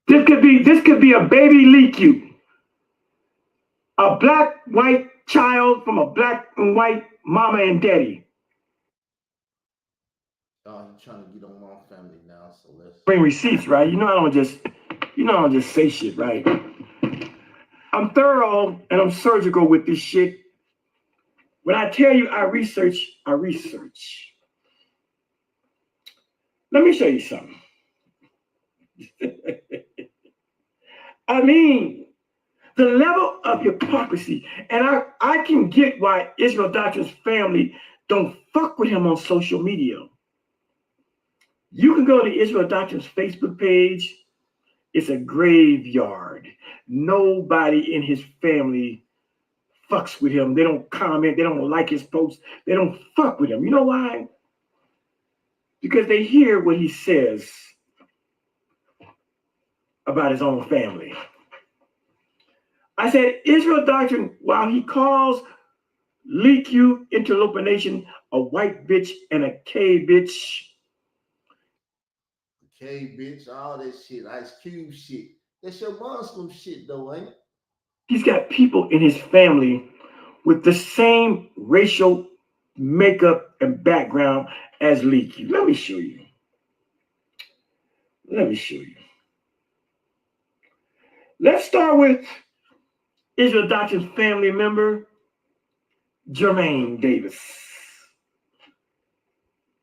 Speaker 2: this could be a baby Leaky. A black white child from a black and white mama and daddy.
Speaker 1: Oh, I'm trying to get on my family now, so let's
Speaker 2: Bring receipts, right? I don't just say shit, right? I'm thorough and I'm surgical with this shit. When I tell you I research. Let me show you something. I mean, the level of hypocrisy, and I can get why Israel Doctrine's family don't fuck with him on social media. You can go to Israel Doctrine's Facebook page. It's a graveyard. Nobody in his family fucks with him. They don't comment. They don't like his posts. They don't fuck with him. You know why? Because they hear what he says about his own family. I said, Israel Doctrine, while he calls Lee Q Interloper Nation a white bitch and a K bitch.
Speaker 1: K bitch, all that shit, Ice Cube shit. That's your Muslim shit though, ain't it?
Speaker 2: He's got people in his family with the same racial makeup and background as Lee Q. Let me show you. Let's start with Israel Doctrine's family member, Jermaine Davis.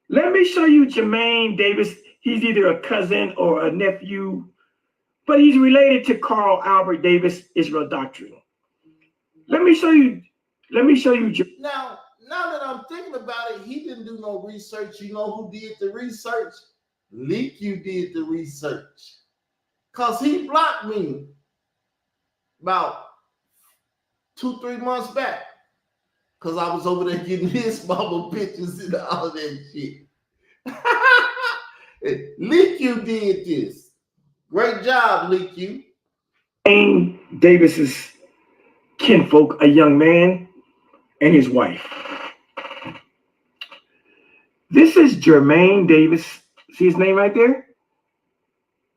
Speaker 2: Let me show you Jermaine Davis. He's either a cousin or a nephew, but he's related to Carl Albert Davis, Israel Doctrine. Let me show you.
Speaker 1: Now that I'm thinking about it, he didn't do no research. You know who did the research? Lee Q did the research. Cause he blocked me about 2-3 months back. Cause I was over there getting his mama pictures and all that shit. Lee Q did this. Great job, Lee Q.
Speaker 2: Jermaine Davis's kinfolk, a young man and his wife. This is Jermaine Davis. See his name right there?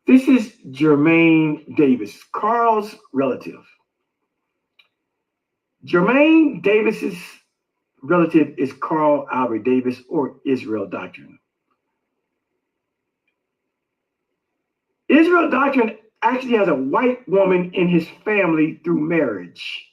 Speaker 2: This is Jermaine Davis, Carl's relative. Jermaine Davis's relative is Carl Albert Davis or Israel Doctrine. Israel Doctrine actually has a white woman in his family through marriage.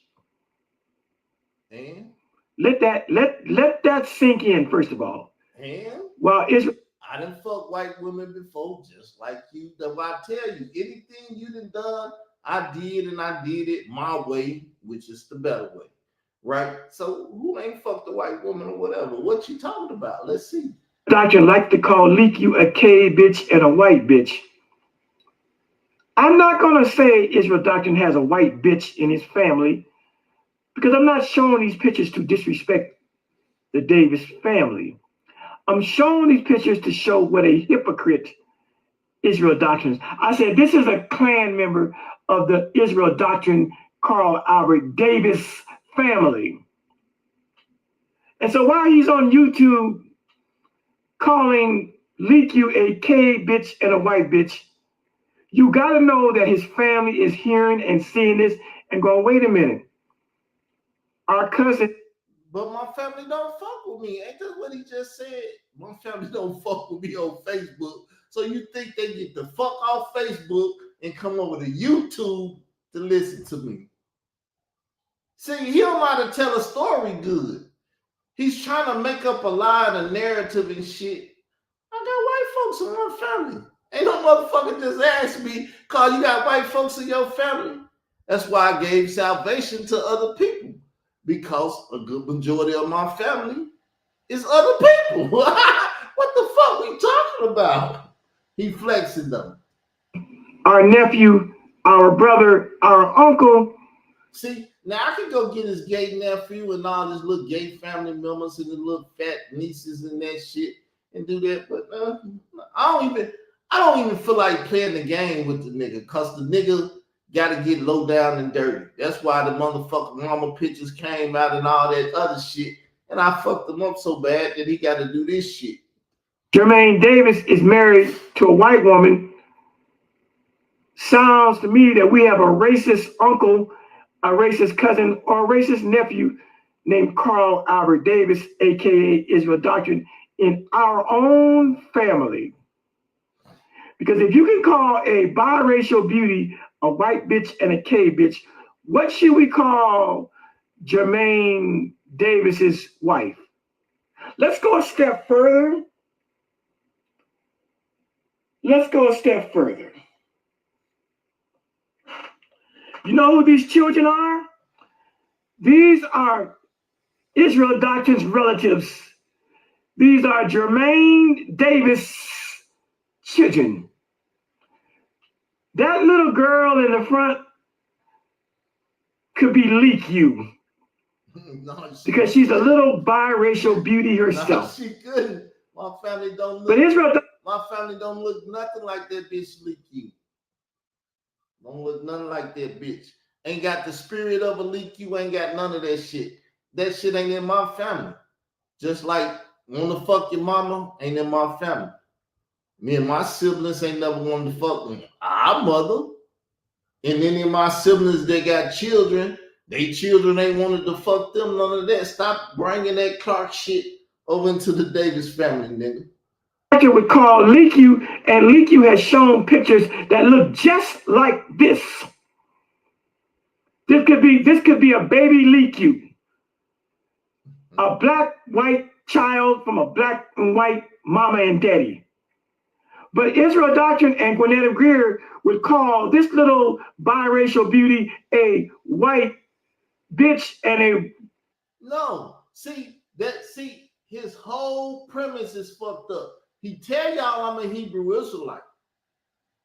Speaker 1: And
Speaker 2: let that sink in, first of all.
Speaker 1: And
Speaker 2: While Israel,
Speaker 1: I done fucked white women before, just like you. That's why I tell you, anything you done, I did, and I did it my way, which is the better way, right? So who ain't fucked a white woman or whatever? What you talking about? Let's see.
Speaker 2: Doctrine like to call Lee Q a K bitch and a white bitch. I'm not gonna say Israel Doctrine has a white bitch in his family because I'm not showing these pictures to disrespect the Davis family. I'm showing these pictures to show what a hypocrite Israel Doctrine is. I said, this is a clan member of the Israel Doctrine Carl Albert Davis family. And so while he's on YouTube calling Lee Q a K bitch and a white bitch, you got to know that his family is hearing and seeing this and going, wait a minute. Our cousin.
Speaker 1: But my family don't fuck with me. Ain't that what he just said? My family don't fuck with me on Facebook. So you think they get the fuck off Facebook and come over to YouTube to listen to me? See, he don't know how to tell a story good. He's trying to make up a lie and a narrative and shit. I got white folks in my family. Ain't no motherfucker just asked me, Carl, you got white folks in your family? That's why I gave salvation to other people. Because a good majority of my family is other people. What the fuck we talking about? He flexing them.
Speaker 2: Our nephew, our brother, our uncle.
Speaker 1: See, now I can go get his gay nephew and all his little gay family members and the little fat nieces and that shit and do that, but I don't even feel like playing the game with the nigga, cause the nigga got to get low down and dirty. That's why the motherfucking mama pictures came out and all that other shit, and I fucked him up so bad that he got to do this shit.
Speaker 2: Jermaine Davis is married to a white woman. Sounds to me that we have a racist uncle, a racist cousin, or a racist nephew named Carl Albert Davis, aka Israel Doctrine, in our own family. Because if you can call a biracial beauty a white bitch and a K bitch, what should we call Jermaine Davis's wife? Let's go a step further. You know who these children are? These are Israel Doctrine's relatives. These are Jermaine Davis children. That little girl in the front could be Lee Q.
Speaker 1: No,
Speaker 2: because she's a little biracial beauty herself.
Speaker 1: No, she couldn't. My family don't look.
Speaker 2: But Israel,
Speaker 1: my family don't look nothing like that bitch Lee Q. Don't look nothing like that bitch. Ain't got the spirit of a leak. You ain't got none of that shit. That shit ain't in my family. Just like wanna fuck your mama ain't in my family. Me and my siblings ain't never wanted to fuck them. Our mother. And any of my siblings that got children, they children ain't wanted to fuck them, none of that. Stop bringing that Clark shit over into the Davis family, nigga.
Speaker 2: Would call Leaku, and Leaku has shown pictures that look just like this. This could be a baby Leaku, a black white child from a black and white mama and daddy. But Israel Doctrine and Gwinnett Greer would call this little biracial beauty a white bitch and a...
Speaker 1: No, see, his whole premise is fucked up. He tell y'all I'm a Hebrew Israelite.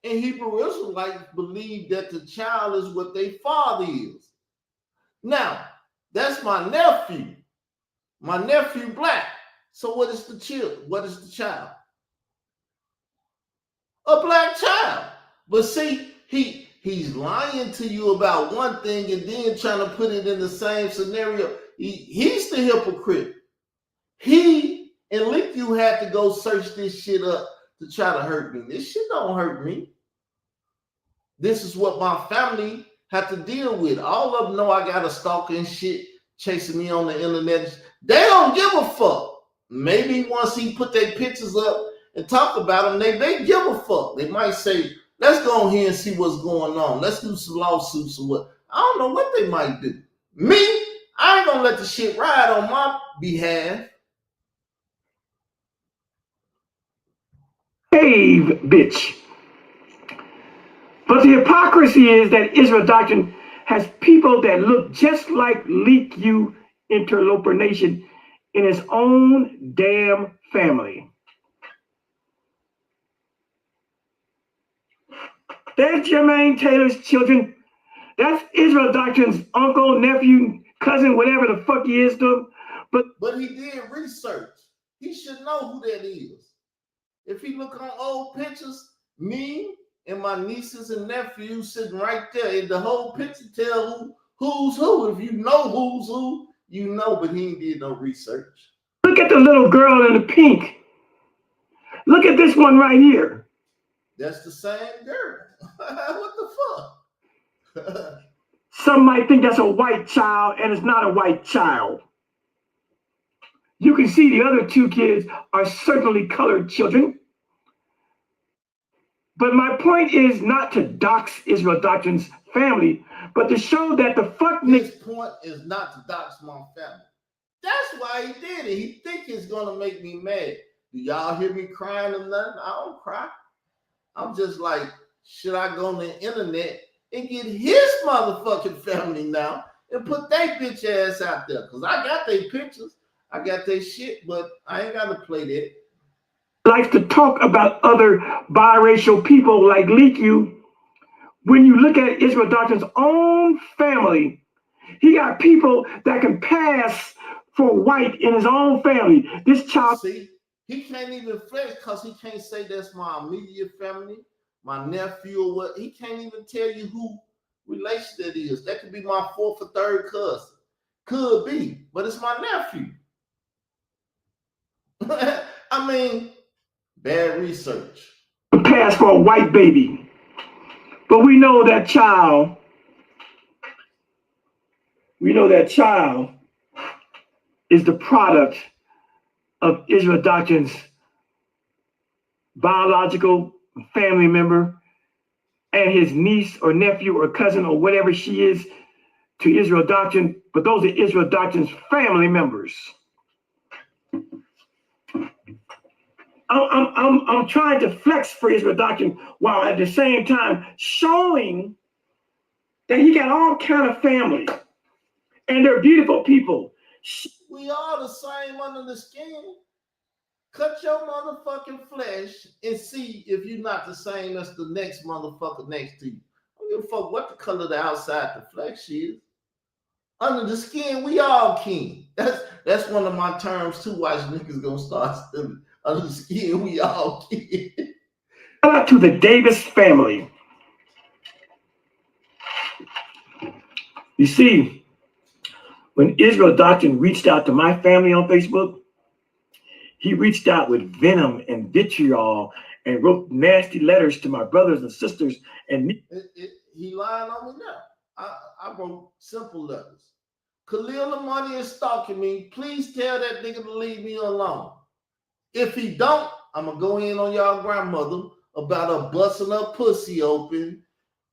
Speaker 1: And Hebrew Israelites believe that the child is what their father is. Now, that's my nephew. My nephew black. So what is the child? What is the child? A black child. But see, he's lying to you about one thing and then trying to put it in the same scenario. He's the hypocrite. He and Leaku had to go search this shit up to try to hurt me. This shit don't hurt me. This is what my family had to deal with. All of them know I got a stalker and shit chasing me on the internet. They don't give a fuck. Maybe once he put their pictures up and talk about them, they give a fuck. They might say, let's go here and see what's going on. Let's do some lawsuits or what. I don't know what they might do. Me, I ain't gonna let the shit ride on my behalf.
Speaker 2: Cave bitch. But the hypocrisy is that Israel Doctrine has people that look just like Leaku Interloper Nation in his own damn family. There's Jermaine Taylor's children. That's Israel Doctrine's uncle, nephew, cousin, whatever the fuck he is to him.
Speaker 1: But he did research. He should know who that is. If he look on old pictures, me and my nieces and nephews sitting right there, and the whole picture tell who's who. If you know who's who, you know, but he ain't did no research.
Speaker 2: Look at the little girl in the pink. Look at this one right here.
Speaker 1: That's the same girl. What the fuck?
Speaker 2: Some might think that's a white child, and it's not a white child. You can see the other two kids are certainly colored children. But my point is not to dox Israel Doctrine's family, but to show that the fuck
Speaker 1: His point is not to dox my family. That's why he did it. He think it's gonna make me mad. Do y'all hear me crying or nothing? I don't cry. I'm just like, should I go on the internet and get his motherfucking family now and put their bitch ass out there? Because I got their pictures, I got their shit, but I ain't got to play that.
Speaker 2: Likes to talk about other biracial people like Leaku. When you look at Israel Doctrine's own family, he got people that can pass for white in his own family. This child...
Speaker 1: See, he can't even flex because he can't say that's my immediate family, my nephew or what. He can't even tell you who relation that is. That could be my fourth or third cousin. Could be, but it's my nephew. I mean, bad research.
Speaker 2: Pass for a white baby. But we know that child is the product of Israel Doctrine's biological family member and his niece or nephew or cousin or whatever she is to Israel Doctrine, but those are Israel Doctrine's family members. I'm trying to flex for Israel Doctrine while at the same time showing that he got all kind of family and they're beautiful people.
Speaker 1: We all the same under the skin. Cut your motherfucking flesh and see if you're not the same as the next motherfucker next to you. I don't give a fuck what the color of the outside the flesh is. Under the skin, we all kin. That's one of my terms too. Watch niggas gonna start stealing. Under the skin, we all kin.
Speaker 2: Shout out to the Davis family. You see, when Israel Doctrine reached out to my family on Facebook, he reached out with venom and vitriol and wrote nasty letters to my brothers and sisters. And
Speaker 1: he lying on me now. I wrote simple letters. Khalil Amani is stalking me. Please tell that nigga to leave me alone. If he don't, I'm gonna go in on y'all grandmother about her busting her pussy open.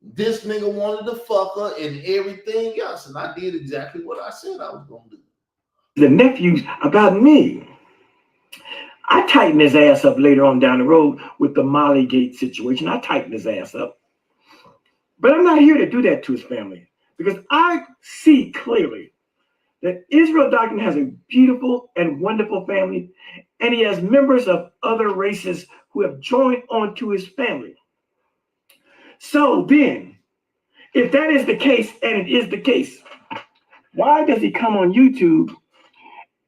Speaker 1: This nigga wanted to fuck her and everything else. And I did exactly what I said I was gonna do.
Speaker 2: The nephews about me. I tightened his ass up later on down the road with the Molly Gate situation. I tightened his ass up. But I'm not here to do that to his family because I see clearly that Israel Doctrine has a beautiful and wonderful family, and he has members of other races who have joined on to his family. So then, if that is the case, and it is the case, why does he come on YouTube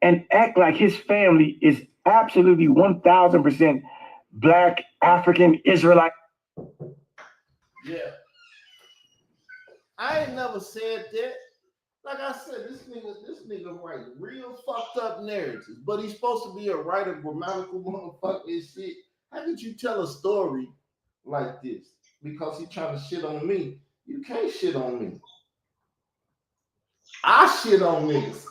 Speaker 2: and act like his family is absolutely 1000% Black, African, Israelite?
Speaker 1: Yeah. I ain't never said that. Like I said, this nigga write real fucked up narratives, but he's supposed to be a writer, grammatical motherfucker and shit. How could you tell a story like this? Because he trying to shit on me. You can't shit on me. I shit on niggas.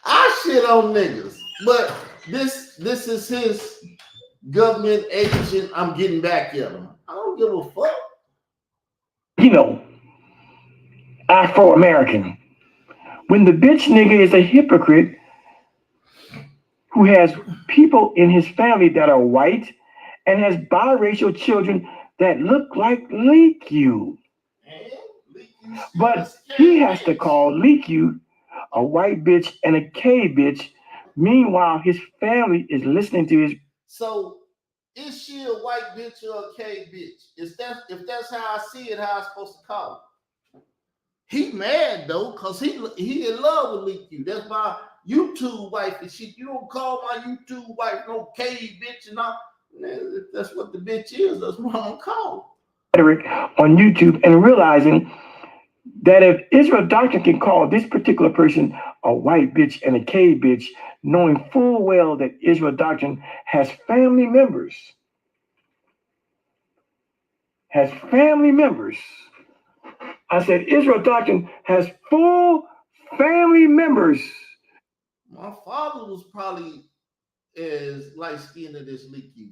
Speaker 1: I shit on niggas. But this is his government agent. I'm getting back at him. I don't give a fuck.
Speaker 2: You know, Afro-American. When the bitch nigga is a hypocrite who has people in his family that are white and has biracial children that look like Leaku. But he has to call Leaku a white bitch and a K bitch. Meanwhile, his family is listening to his.
Speaker 1: So is she a white bitch or a K bitch? If that's how I see it, how I'm supposed to call it? He mad though, cause he in love with Leaku. That's my YouTube wife and shit. You don't call my YouTube wife no K bitch and all. If that's what the bitch is, that's what I'm gonna call.
Speaker 2: On YouTube and realizing that if Israel Doctrine can call this particular person a white bitch and a K bitch, knowing full well that Israel Doctrine has family members. I said Israel Doctrine has full family members.
Speaker 1: My father was probably as light-skinned as this Leaku.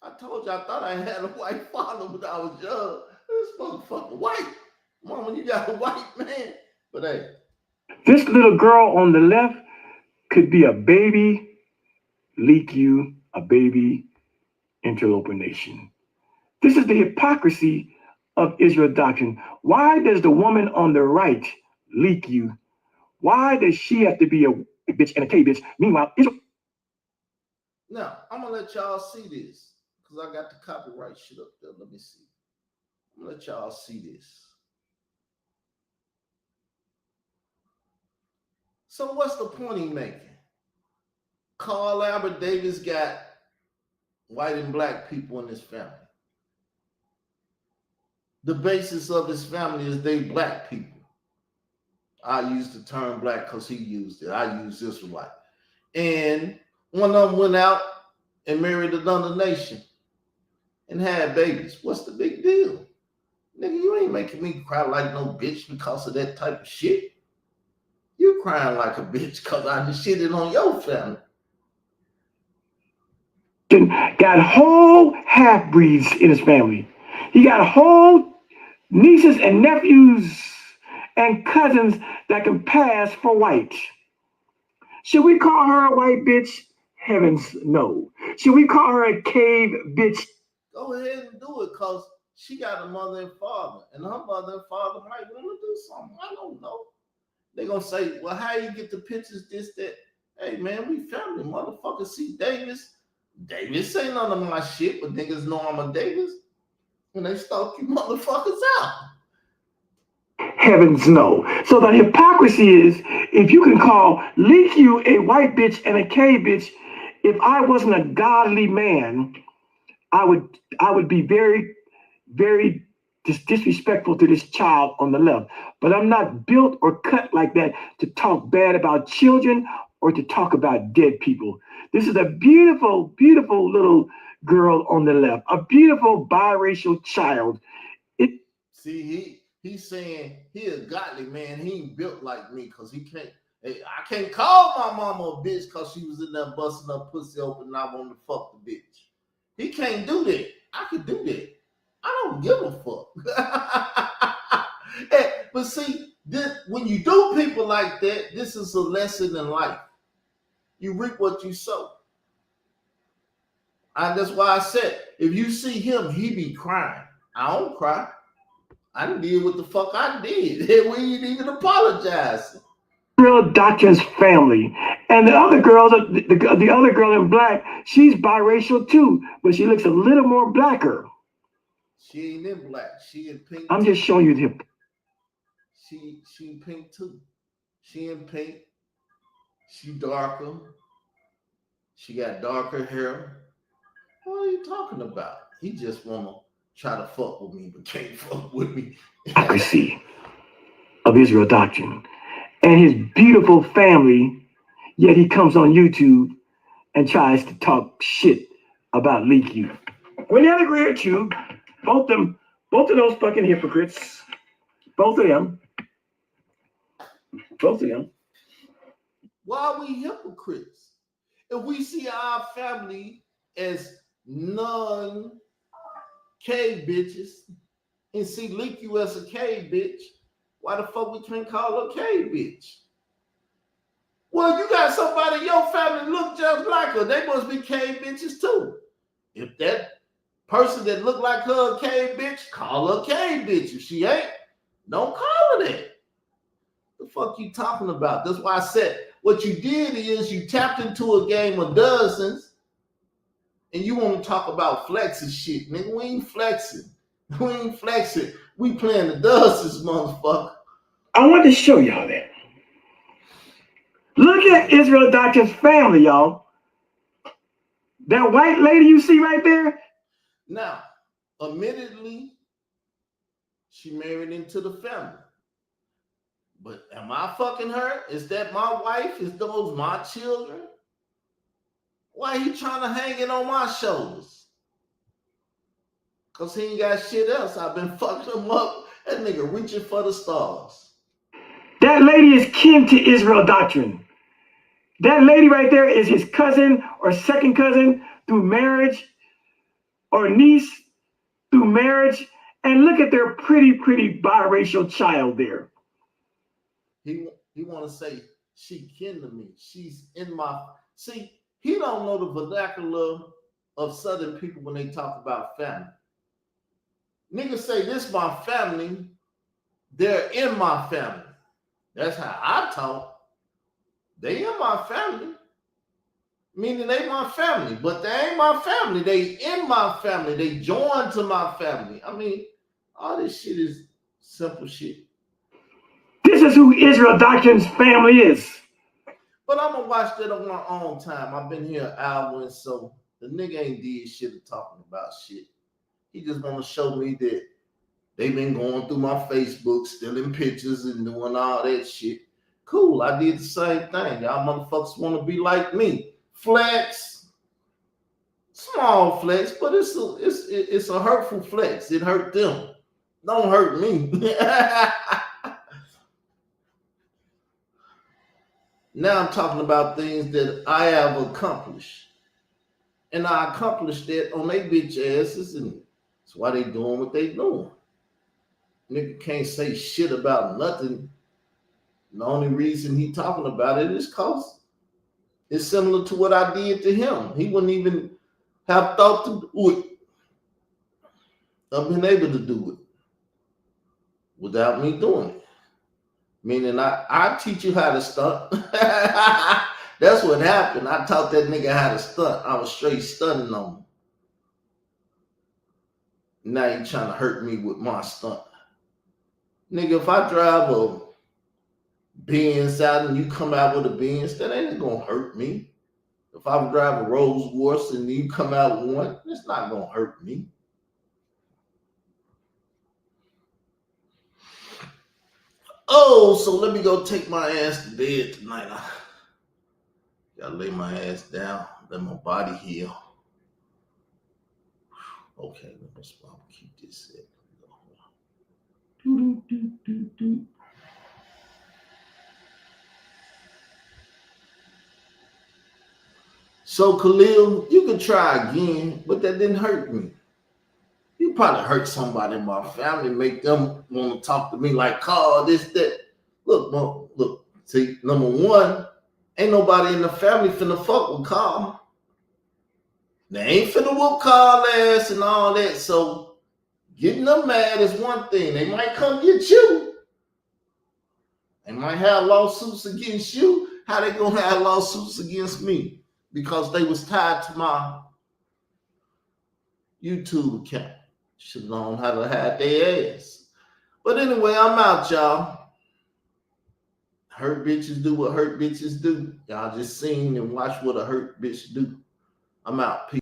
Speaker 1: I told you I thought I had a white father when I was young. This motherfucker white. Mama, you got a white man. But hey.
Speaker 2: This little girl on the left could be a baby Leaku, a baby Interloper Nation. This is the hypocrisy of Israel Doctrine. Why does the woman on the right, Leaku, why does she have to be a bitch and a K bitch? Meanwhile, Israel.
Speaker 1: Now, I'm going to let y'all see this because I got the copyright shit up there. Let me see. I'm going to let y'all see this. So what's the point he's making? Carl Albert Davis got white and black people in his family. The basis of his family is they black people. I used the term black because he used it. I use this white. And one of them went out and married another nation and had babies. What's the big deal? Nigga, you ain't making me cry like no bitch because of that type of shit. You crying like a bitch because I just shitted on your family.
Speaker 2: Got whole half-breeds in his family. He got whole nieces and nephews and cousins that can pass for white. Should we call her a white bitch? Heavens, no. Should we call her a cave bitch?
Speaker 1: Go ahead and do it because she got a mother and father. And her mother and father might want to do something. I don't know. They're going to say, well, how you get the pictures, this, that? Hey, man, we family. Motherfucker, see Davis. Davis ain't none of my shit, but niggas know I'm a Davis. And they stalk you motherfuckers out.
Speaker 2: Heavens no. So the hypocrisy is, if you can call Leaku a white bitch and a K bitch, if I wasn't a godly man, I would be very, very disrespectful to this child on the left. But I'm not built or cut like that to talk bad about children or to talk about dead people. This is a beautiful, beautiful little girl on the left, a beautiful biracial child.
Speaker 1: See, he's saying he a godly man. He ain't built like me because he can't. Hey, I can't call my mama a bitch because she was in there busting her pussy open and I wanted to fuck the bitch. He can't do that. I can do that. I don't give a fuck. But see, when you do people like that, this is a lesson in life. You reap what you sow. And that's why I said, if you see him, he be crying. I don't cry. I done did what the fuck I did. We ain't even apologize.
Speaker 2: Israel Doctrine's family. And the other girl, the other girl in black, she's biracial too, but she looks a little more blacker.
Speaker 1: She ain't in black. She in pink.
Speaker 2: I'm just showing you the.
Speaker 1: She in pink too. She in pink. She darker. She got darker hair. What are you talking about? He just wanna try to fuck with me, but can't fuck with me.
Speaker 2: Hypocrisy of Israel Doctrine and his beautiful family, yet he comes on YouTube and tries to talk shit about Leak-U. When they agree with you, both of those fucking hypocrites, both of them.
Speaker 1: Why are we hypocrites? If we see our family as non-K bitches and see Leak-U as a K bitch, why the fuck we can't call her K bitch? Well, you got somebody in your family look just like her. They must be K bitches too. If that person that look like her a K bitch, call her K bitch. If she ain't, don't call her that. The fuck you talking about? That's why I said what you did is you tapped into a game of dozens and you want to talk about flexing shit. Nigga, we ain't flexing. We ain't flexing. We playing the dozens, motherfucker.
Speaker 2: I want to show y'all that. Look at Israel Doctrine's family, y'all. That white lady you see right there?
Speaker 1: Now, admittedly, she married into the family. But am I fucking her? Is that my wife? Is those my children? Why he trying to hang it on my shoulders? Because he ain't got shit else. I've been fucking him up. That nigga reaching for the stars.
Speaker 2: That lady is kin to Israel Doctrine. That lady right there is his cousin or second cousin through marriage or niece through marriage. And look at their pretty, pretty biracial child there.
Speaker 1: He want to say she kin to me. She's in my... See, he don't know the vernacular of Southern people when they talk about family. Niggas say this my family. They're in my family. That's how I talk. They in my family. Meaning they my family. But they ain't my family. They in my family. They joined to my family. I mean, all this shit is simple shit.
Speaker 2: This is who Israel Doctrine's family is.
Speaker 1: But I'm gonna watch that on my own time. I've been here an hour and so the nigga ain't did shit of talking about shit. He just want to show me that they been going through my Facebook, stealing pictures and doing all that shit. Cool, I did the same thing. Y'all motherfuckers want to be like me. Flex. Small flex, but it's a hurtful flex. It hurt them. Don't hurt me. Now I'm talking about things that I have accomplished. And I accomplished that on they bitch asses, and that's why they doing what they doing. Nigga can't say shit about nothing. The only reason he talking about it is cause it's similar to what I did to him. He wouldn't even have thought to do it. I've been able to do it without me doing it. Meaning I teach you how to stunt. That's what happened. I taught that nigga how to stunt. I was straight stunting on him. Now you trying to hurt me with my stunt. Nigga, if I drive a Benz out and you come out with a Benz, that ain't gonna hurt me. If I drive a Rolls Royce and you come out with one, it's not gonna hurt me. Oh, so let me go take my ass to bed tonight. I gotta lay my ass down, let my body heal. Okay, let me keep this set. So Khalil, you could try again, but that didn't hurt me. You probably hurt somebody in my family, make them want to talk to me like Carl, this, that. Look, see, number one, ain't nobody in the family finna fuck with Carl. They ain't finna whoop Carl ass and all that. So getting them mad is one thing. They might come get you. They might have lawsuits against you. How they gonna have lawsuits against me? Because they was tied to my YouTube account. Should have known how to hide their ass. But anyway, I'm out, y'all. Hurt bitches do what hurt bitches do. Y'all just seen and watch what a hurt bitch do. I'm out. Peace.